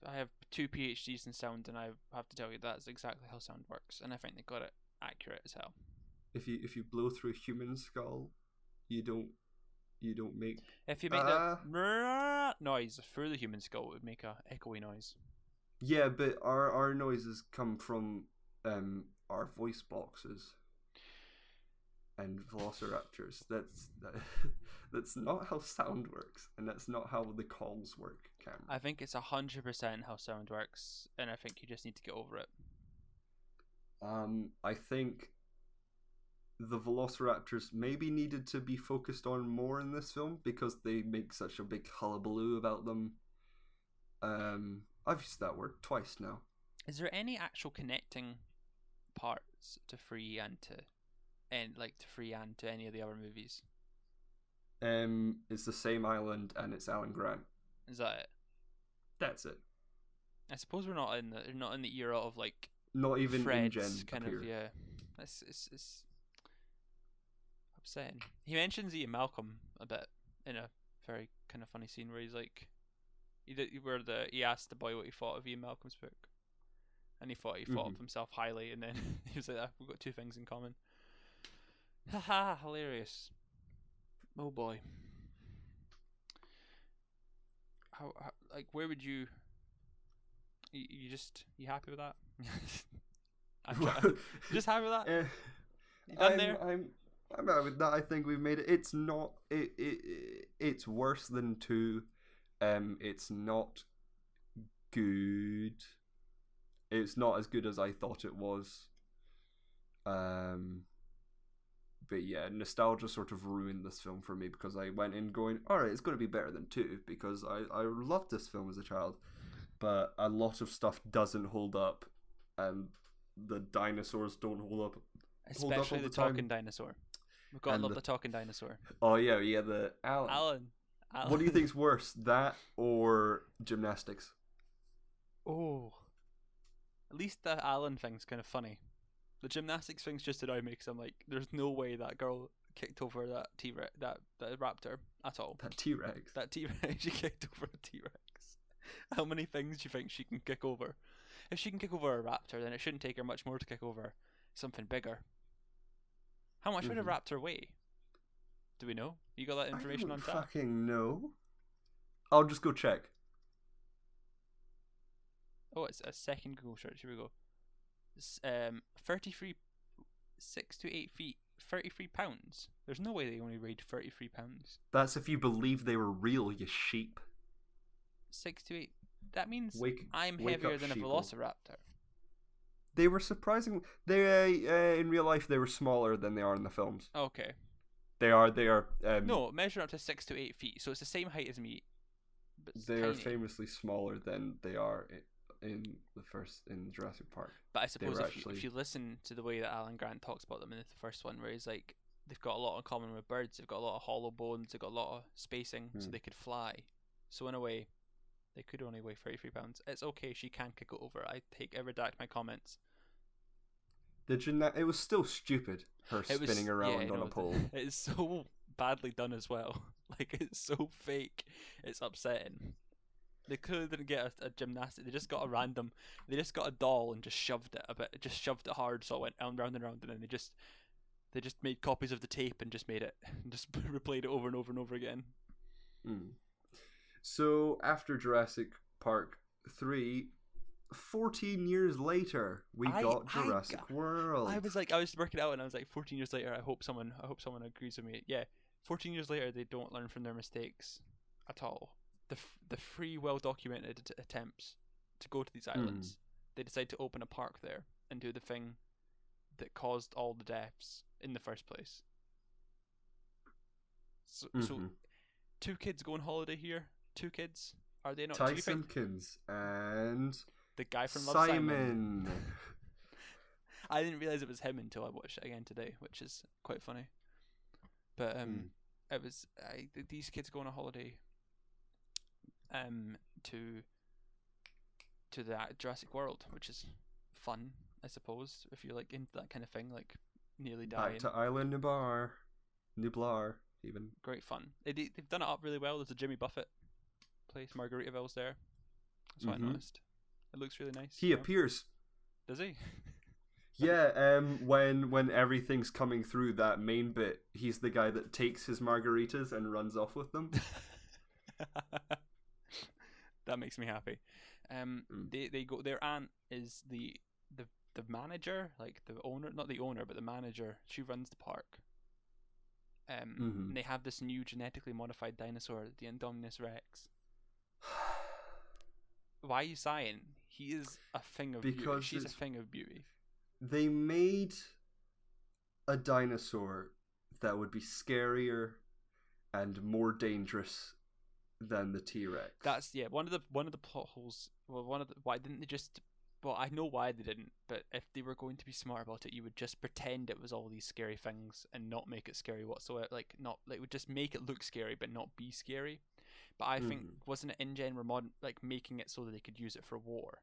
2 PhDs in sound, and I have to tell you that's exactly how sound works, and I think they got it accurate as hell. If you blow through a human skull, you don't make. If you make that noise through the human skull, it would make a echoey noise. Yeah, but our noises come from our voice boxes and velociraptors. That's not how sound works, and that's not how the calls work, Cameron. I think it's 100% how sound works, and I think you just need to get over it. I think the velociraptors maybe needed to be focused on more in this film because they make such a big hullabaloo about them. I've used that word twice now. Is there any actual connecting parts to Free and to any of the other movies? It's the same island and it's Alan Grant. Is that it? That's it. I suppose we're not in the era of like not even Fred's InGen kind appear. of yeah. It's upsetting. He mentions Ian Malcolm a bit in a very kind of funny scene where he's like, he asked the boy what he thought of Ian Malcolm's book, and he thought of himself highly, and then he was like, "We've got 2 things in common." Haha, hilarious. Oh boy. How like where would you happy with that? I'm just happy with that. You done there? I'm out with that. I think we've made it. It's not. It's worse than 2. It's not good. It's not as good as I thought it was. But yeah, nostalgia sort of ruined this film for me because I went in going, alright, it's going to be better than 2 because I loved this film as a child. But a lot of stuff doesn't hold up, and the dinosaurs don't hold up. Especially the talking dinosaur. We've got to love the talking dinosaur. Oh yeah, the Alan. What do you think's worse, that or gymnastics? Oh, at least the Alan thing's kind of funny. The gymnastics thing's just annoying me because I'm like, there's no way that girl kicked over that T-Rex, that raptor at all. That T-Rex. She kicked over a T-Rex. How many things do you think she can kick over? If she can kick over a raptor, then it shouldn't take her much more to kick over something bigger. How much would a raptor weigh? Do we know? You got that information on tap? I don't fucking know. I'll just go check. Oh, it's a second Google search. Here we go. 33, 6 to 8 feet, 33 pounds. There's no way they only weighed 33 pounds. That's if you believe they were real, you sheep. 6 to 8. That means I'm heavier than a velociraptor. They were surprising. They in real life they were smaller than they are in the films. Okay. They are. No, measure up to 6 to 8 feet, so it's the same height as me. But they are famously smaller than they are in Jurassic Park. But I suppose if you listen to the way that Alan Grant talks about them in the first one, where he's like, they've got a lot in common with birds. They've got a lot of hollow bones. They've got a lot of spacing, so they could fly. So in a way, they could only weigh 33 pounds. It's okay. She can kick it over. I redact my comments. It was still stupid. Her spinning around on a pole. It's so badly done as well. Like, it's so fake. It's upsetting. They clearly didn't get a gymnastic. They just got a random. They just got a doll and just shoved it a bit. Just shoved it hard, so it went round and round, and then they just made copies of the tape and just made it, just replayed it over and over and over again. So after Jurassic Park 3, 14 years later, we got Jurassic World. I was working out, and I was like, 14 years later. I hope someone agrees with me. Yeah, 14 years later, they don't learn from their mistakes at all. The three well-documented attempts to go to these islands, they decide to open a park there and do the thing that caused all the deaths in the first place. So 2 kids go on holiday here. 2 kids, are they not? Tyson's and the guy from Simon. I didn't realize it was him until I watched it again today, which is quite funny. But it was these kids go on a holiday to the Jurassic World, which is fun, I suppose, if you're like into that kind of thing, like nearly dying. Back to Island Nublar, even. Great fun. They've done it up really well. There's a Jimmy Buffett place, Margaritaville's there. That's what I noticed. It looks really nice. He appears. Does he? Yeah, when everything's coming through that main bit, he's the guy that takes his margaritas and runs off with them. That makes me happy. They go. Their aunt is the manager, like the owner, not the owner, but the manager. She runs the park. And they have this new genetically modified dinosaur, the Indominus Rex. Why are you sighing? He is a thing of beauty. She's a thing of beauty. They made a dinosaur that would be scarier and more dangerous than the T-Rex. That's one of the plot holes. Well, why didn't they just? Well, I know why they didn't, but if they were going to be smart about it, you would just pretend it was all these scary things and not make it scary whatsoever. Would just make it look scary but not be scary. But I think wasn't it InGen were making it so that they could use it for war?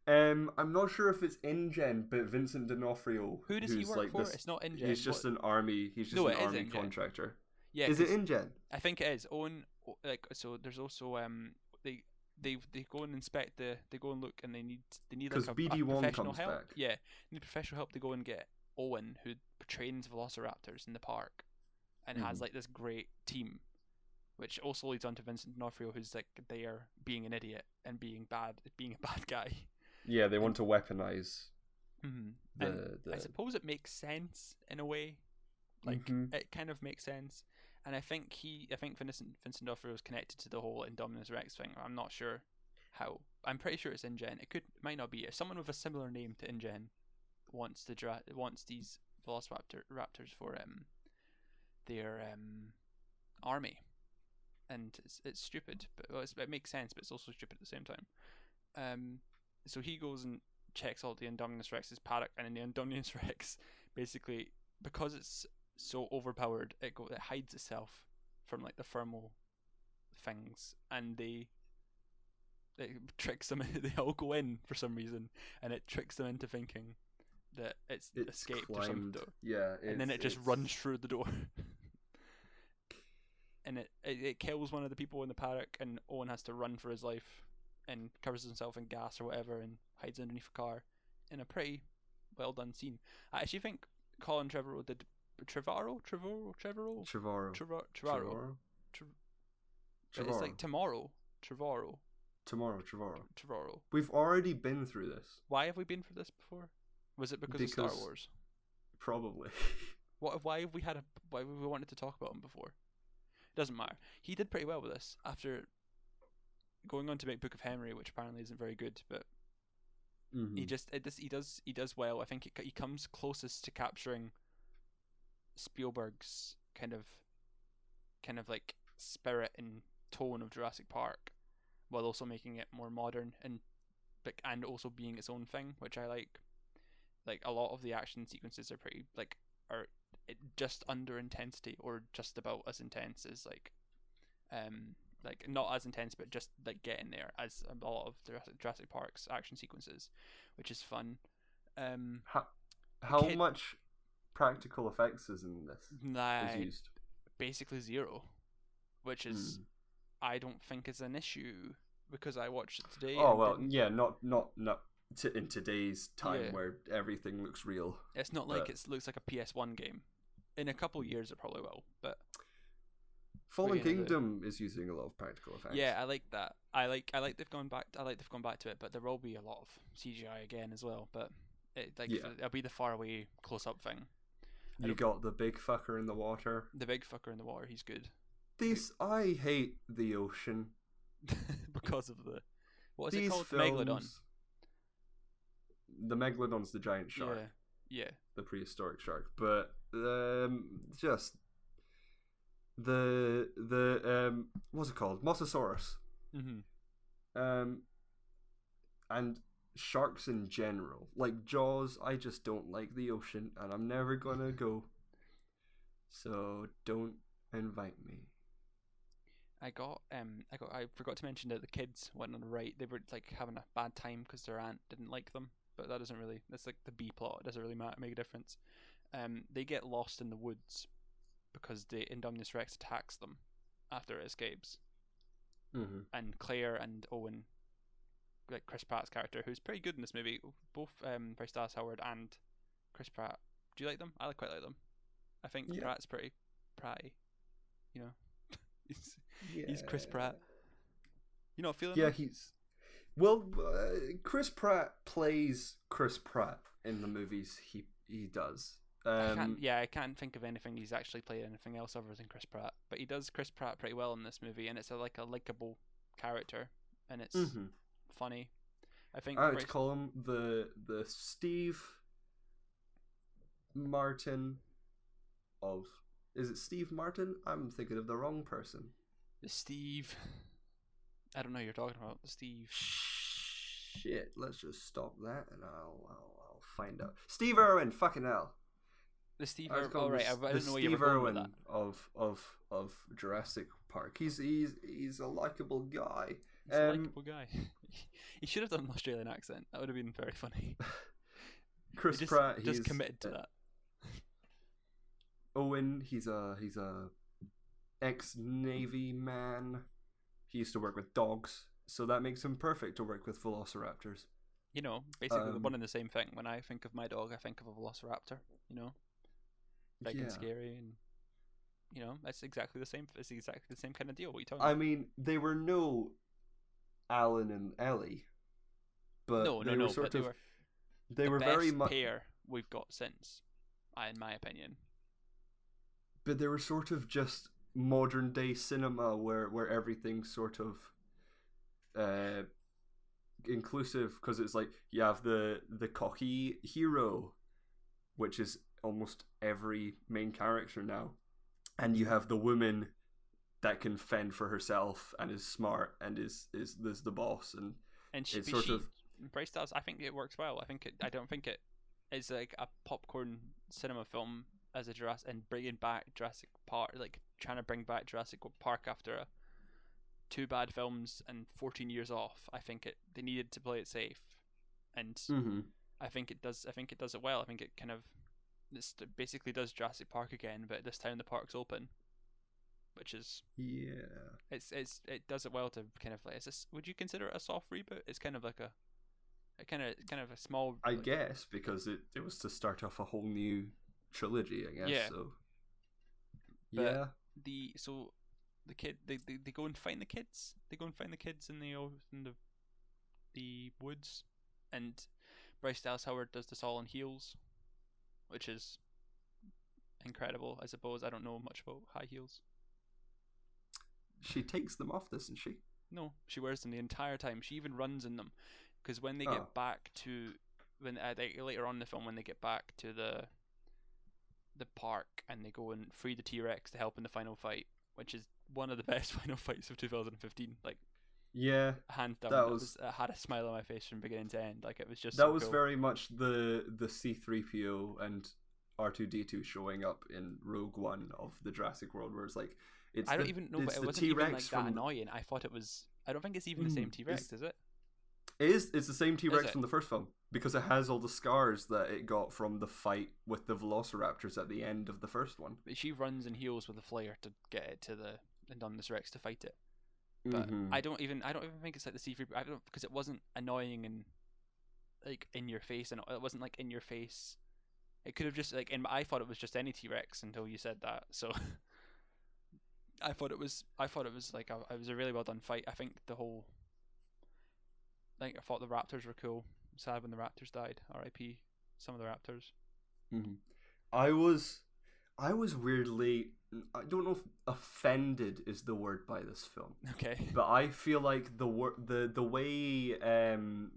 I'm not sure if it's InGen, but Vincent D'Onofrio. Who does he work for? It's not InGen. He's just an army. He's just an army contractor. Yeah, is it InGen? I think it is. So there's also they go and inspect they go and look, and they need like a professional help. Back. Yeah, they need professional help. They go and get Owen, who trains velociraptors in the park, and has like this great team, which also leads on to Vincent D'Onofrio, who's like they are being an idiot and being a bad guy. Yeah, they want to weaponize. I suppose it makes sense in a way. Like Mhm. it kind of makes sense. And I think Vincent D'Onofrio is connected to the whole Indominus Rex thing. I'm not sure how. I'm pretty sure it's InGen. It might not be. If someone with a similar name to InGen wants these Velociraptors for their army, and it's stupid, but it makes sense, but it's also stupid at the same time. So he goes and checks all the Indominus Rex's paddock, and in the Indominus Rex, basically, because it's so overpowered, it hides itself from like the thermal things, and it tricks them. They all go in for some reason, and it tricks them into thinking that it's escaped or something. Yeah, and then it just runs through the door. And it kills one of the people in the paddock, and Owen has to run for his life and covers himself in gas or whatever and hides underneath a car in a pretty well done scene. I actually think Colin Trevorrow did Trevorrow. It's like tomorrow. Trevorrow. We've already been through this. Why have we been through this before? Was it because of Star Wars? Probably. Why have we wanted to talk about him before? Doesn't matter. He did pretty well with this after going on to make Book of Henry, which apparently isn't very good, but he does well. I think he comes closest to capturing Spielberg's kind of like spirit and tone of Jurassic Park, while also making it more modern and also being its own thing, which I like. Like a lot of the action sequences are pretty are just under intensity, or just about as intense as like not as intense, but just like getting there as a lot of Jurassic Park's action sequences, which is fun. How much practical effects is in this? Is used? Basically zero, which is I don't think is an issue because I watched it today. Oh well, yeah, not in today's time where everything looks real. It's not like it looks like a PS1 game. In a couple of years, it probably will. But Fallen Kingdom is using a lot of practical effects. Yeah, I like that. I like they've gone back. I like they've gone back to it, but there will be a lot of CGI again as well. But it'll be the far away close up thing. You got the big fucker in the water. The big fucker in the water. He's good. I hate the ocean because of what is it called? Megalodon. The Megalodon's the giant shark. Yeah. The prehistoric shark. But just the what's it called? Mosasaurus. Mm-hmm. And sharks in general. Like Jaws, I just don't like the ocean, and I'm never gonna go. So don't invite me. I forgot to mention that the kids went on the right. They were like having a bad time because their aunt didn't like them. But that's like the B plot. It doesn't really make a difference. They get lost in the woods because the Indominus Rex attacks them after it escapes. Mm-hmm. And Claire and Owen, like Chris Pratt's character, who's pretty good in this movie, both Bryce Dallas Howard and Chris Pratt. Do you like them? I quite like them. I think Pratt's pretty pratty. You know, he's Chris Pratt. You not feeling? Yeah, he's. Well, Chris Pratt plays Chris Pratt in the movies he does. I can't think of anything he's actually played anything else other than Chris Pratt. But he does Chris Pratt pretty well in this movie, and it's a likable character, and it's funny. I think I would call him the Steve Martin of. Is it Steve Martin? I'm thinking of the wrong person. The Steve. I don't know who you're talking about. The Steve. Shit, let's just stop that and I'll find out. Steve Irwin, fucking hell. The Steve Irwin. Oh, right. I didn't know you were going with that. of Jurassic Park. He's a likable guy. He's a likable guy. He should have done an Australian accent. That would have been very funny. Chris Pratt, he's committed to that. Owen, he's a ex-Navy man. He used to work with dogs, so that makes him perfect to work with velociraptors. You know, basically one and the same thing. When I think of my dog, I think of a velociraptor. You know, big and scary, and you know, it's exactly the same. It's exactly the same kind of deal. What are you talking about? I mean, they were no Alan and Ellie, but they were very much pair we've got since, in my opinion. but they were sort of just modern day cinema where everything's sort of inclusive, because it's like you have the cocky hero, which is almost every main character now, and you have the woman that can fend for herself and is smart and is the boss, and it's sort of Bryce Dallas. I think it works well. I don't think it is like a popcorn cinema film as a Jurassic, and bringing back Jurassic Park, like trying to bring back Jurassic Park after two bad films and 14 years off. I think they needed to play it safe, and I think it does. I think it does it well. I think it kind of basically does Jurassic Park again, but this time the park's open, which is it does it well to kind of like. Would you consider it a soft reboot? It's kind of like a kind of a small. I guess because it was to start off a whole new trilogy. I guess so. But the kid they go and find the kids. They go and find the kids in the woods, and Bryce Dallas Howard does this all on heels, which is incredible. I suppose I don't know much about high heels. She takes them off, doesn't she? No, she wears them the entire time. She even runs in them, because when they get back to later on in the film, when they get back to the park and they go and free the T-Rex to help in the final fight, which is one of the best final fights of 2015. Like, yeah, hands down. That was I had a smile on my face from beginning to end. Like, it was just that so was cool. Very much the C-3PO and R2-D2 showing up in Rogue One of the Jurassic World, where it's like I don't even know, but it wasn't even like that annoying. I thought it was. I don't think it's even the same T-Rex, is it? It is. It's the same T-Rex from the first film, because it has all the scars that it got from the fight with the Velociraptors at the end of the first one. But she runs in heels with a flare to get it to the Indominus Rex to fight it. But I don't even think it's like the C-3PO. I don't, because it wasn't annoying and like in your face, and it wasn't like in your face. It could have just like, and I thought it was just any T-Rex until you said that. So I thought it was like it was a really well done fight. I think the whole. I thought the Raptors were cool. Sad when the Raptors died. R.I.P. Some of the Raptors. I was weirdly, I don't know if offended is the word by this film. Okay. But I feel like the way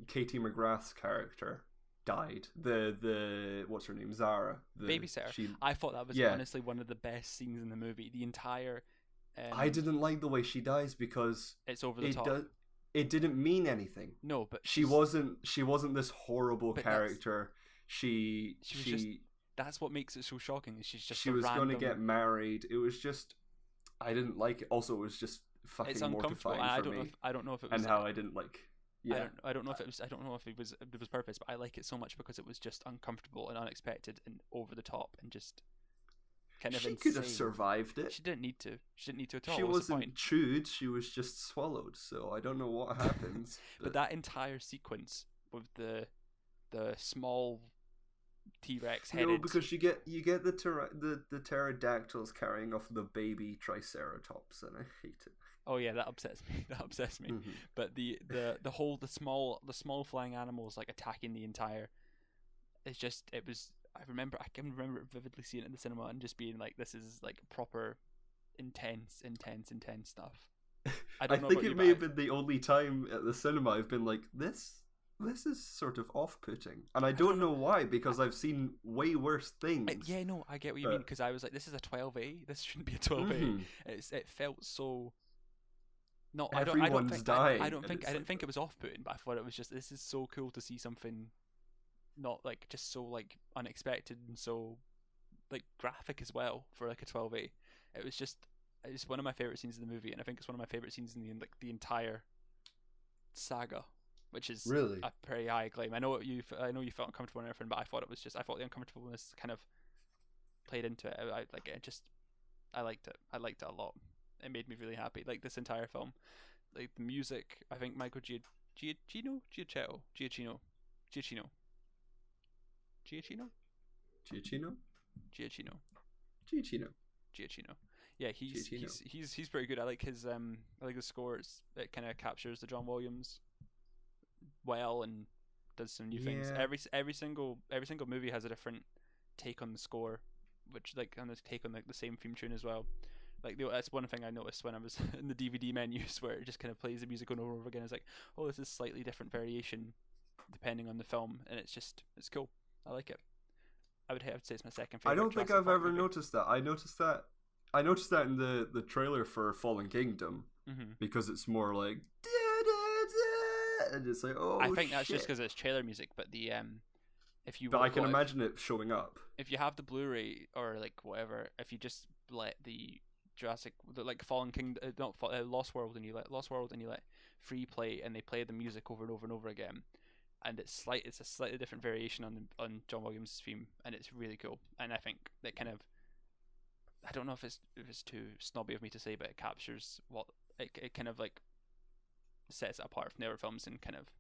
Katie McGrath's character died, the what's her name, Zara, the babysitter. I thought that was honestly one of the best scenes in the movie. The entire. I didn't like the way she dies because it's over the top. It didn't mean anything. No, but she wasn't this horrible character. She was just, that's what makes it so shocking. She was going to get married. It was just, I didn't like it. Also, it was just fucking mortifying for me. I don't know if it was, and how I didn't like. Yeah, I don't know if it was. I don't know if it was purpose, but I like it so much because it was just uncomfortable and unexpected and over the top and just. Kind of she insane. Could have survived it. She didn't need to. She didn't need to at all. She wasn't chewed. She was just swallowed. So I don't know what happens. But that entire sequence with the small T-Rex headed. No, because you get the pterodactyls carrying off the baby Triceratops, and I hate it. Oh yeah, that upsets me. But the small flying animals like attacking the entire. It was. I can remember vividly seeing it in the cinema and just being like, "This is like proper, intense stuff." I think it may have been the only time at the cinema I've been like, "This is sort of off-putting," and I don't know why, because I've seen way worse things. I get what you mean, because I was like, "This is a 12A. This shouldn't be a 12A." It felt so. No, everyone's dying. I didn't think it was off-putting, but I thought it was just, this is so cool to see something. Not like just so like unexpected and so like graphic as well for like a 12A. It's one of my favorite scenes in the movie, and I think it's one of my favorite scenes in the entire saga, which is really a pretty high claim. I know you felt uncomfortable and everything, but I thought the uncomfortableness kind of played into it. I liked it. I liked it a lot. It made me really happy. Like this entire film, like the music. I think Michael Giacchino. Yeah, he's pretty good. I like his I like the scores. It kind of captures the John Williams well and does some new things. Every single movie has a different take on the score, which like on this take on like the same theme tune as well. Like that's one thing I noticed when I was in the DVD menus, where it just kind of plays the music over and over again. It's like, oh, this is slightly different variation depending on the film, and it's cool. I like it. I would have to say it's my second favorite. I don't think Jurassic I've Park ever movie. noticed that. I noticed that in the trailer for Fallen Kingdom, because it's more like and it's like, oh, I think that's shit. just because it's trailer music, but the But I can imagine it showing up. If you have the Blu-ray or like whatever, if you just let the like Fallen Kingdom, not Lost World, and you let free play, and they play the music over and over and over again, and it's a slightly different variation on John Williams' theme, and it's really cool. And I think that kind of, I don't know if it's too snobby of me to say, but it captures what it kind of like sets it apart from the other films, and kind of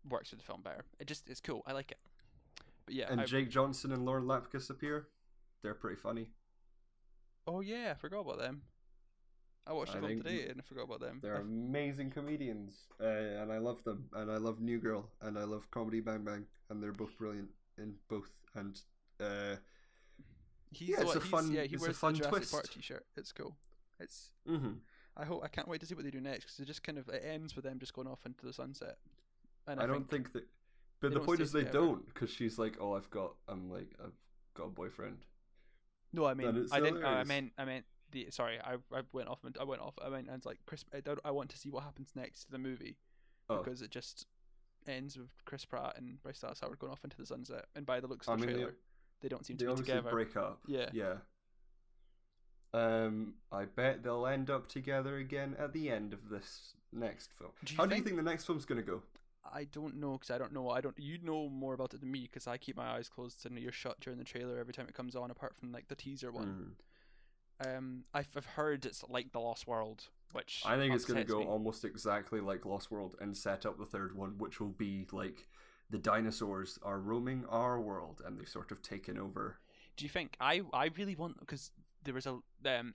works with the film better. It's cool. I like it. But yeah, and Jake Johnson and Lauren Lapkus appear. They're pretty funny. Oh yeah, I forgot about them. I watched the film today and I forgot about them. They're amazing comedians, and I love them. And I love New Girl, and I love Comedy Bang Bang, and they're both brilliant in both. And he wears the Jurassic twist. Park t-shirt. It's cool. It's. I can't wait to see what they do next, because it just kind of it ends with them just going off into the sunset. And I don't think that. But the point is they don't, because she's like, oh, I've got a boyfriend. No, I mean, I didn't. I meant the. Sorry, I went off. I meant and it's like Chris. I want to see what happens next to the movie, because it just ends with Chris Pratt and Bryce Dallas Howard going off into the sunset. And by the looks of the trailer, they don't seem to be together. Break up. Yeah. I bet they'll end up together again at the end of this next film. How do you think the next film's gonna go? I don't know, because I don't know. You know more about it than me, because I keep my eyes closed and ears shut during the trailer every time it comes on, apart from like the teaser one. I've heard it's like The Lost World, which I think it's going to go almost exactly like Lost World and set up the third one, which will be like the dinosaurs are roaming our world and they've sort of taken over. Do you think I really want, because there was a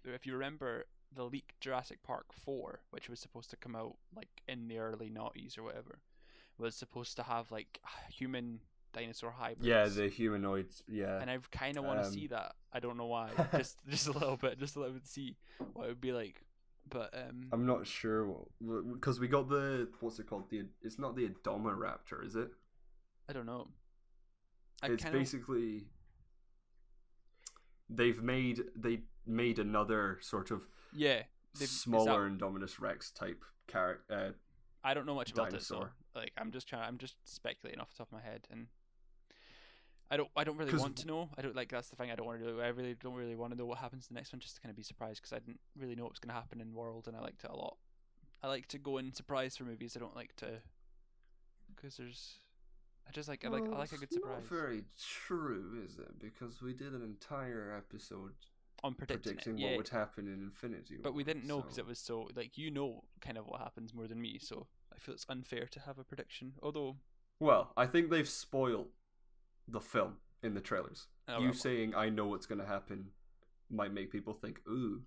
if you remember the leaked Jurassic Park 4, which was supposed to come out like in the early noughties or whatever, was supposed to have like human dinosaur hybrids. Yeah, the humanoids. Yeah, and I kind of want to see that. I don't know why. just a little bit, just to let me see what it would be like. But I'm not sure, because we got the, what's it called? It's not the Adomoraptor, is it? I don't know. It's basically they made another sort of smaller Indominus Rex type character. I don't know much about dinosaur. It, so like I'm just speculating off the top of my head, and I don't really want to know. I don't like, that's the thing I don't want to do. I really don't really want to know what happens in the next one, just to kind of be surprised, because I didn't really know what was going to happen in World, and I liked it a lot. I like to go in surprised for movies. I don't like to, because I like a good surprise. Not very true, is it? Because we did an entire episode on predicting what would happen in Infinity War. But we didn't know, because it was so like, kind of what happens more than me, so I feel it's unfair to have a prediction. Although, well, I think they've spoiled the film in the trailers. Saying I know what's going to happen might make people think, ooh,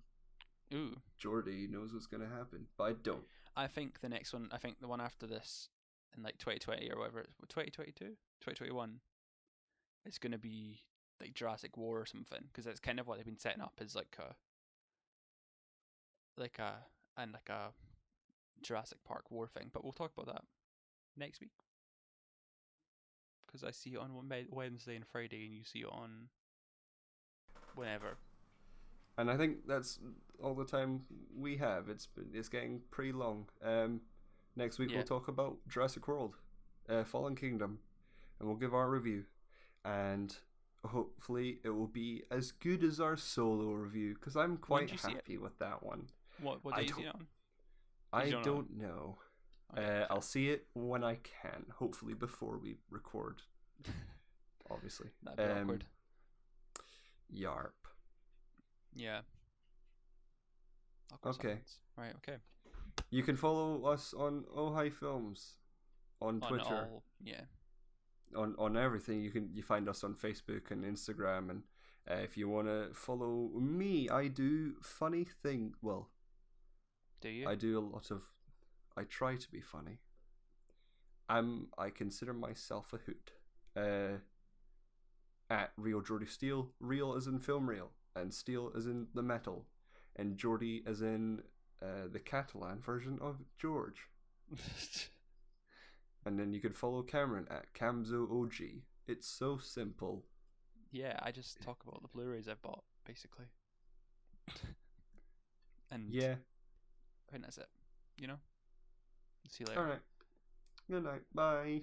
Jordi knows what's going to happen, but I don't. I think the next one, I think the one after this, in like 2020 or whatever, 2022, 2021, it's going to be like Jurassic War or something, because that's kind of what they've been setting up as like a Jurassic Park war thing. But we'll talk about that next week, because I see it on Wednesday and Friday, and you see it on whenever. And I think that's all the time we have. It's getting pretty long. Next week we'll talk about Jurassic World, Fallen Kingdom, and we'll give our review. And hopefully it will be as good as our solo review, because I'm quite happy with that one. What day is it on? I don't know. Okay, I'll see it when I can, hopefully before we record. Obviously. That'd be awkward. Yarp. Yeah. Okay. Right, okay. You can follow us on Ohai Films on Twitter. On everything. You find us on Facebook and Instagram, and if you want to follow me, I do funny thing. Well, do you? I do a lot of. I try to be funny. I consider myself a hoot. at Real Jordi Steel. Real as in film reel, and steel as in the metal, and Jordi as in the Catalan version of George. And then you could follow Cameron at CamzoOG. It's so simple. Yeah, I just talk about the Blu-rays I've bought, basically. And yeah, I think that's it. You know? See you later. Alright. Good night. Bye.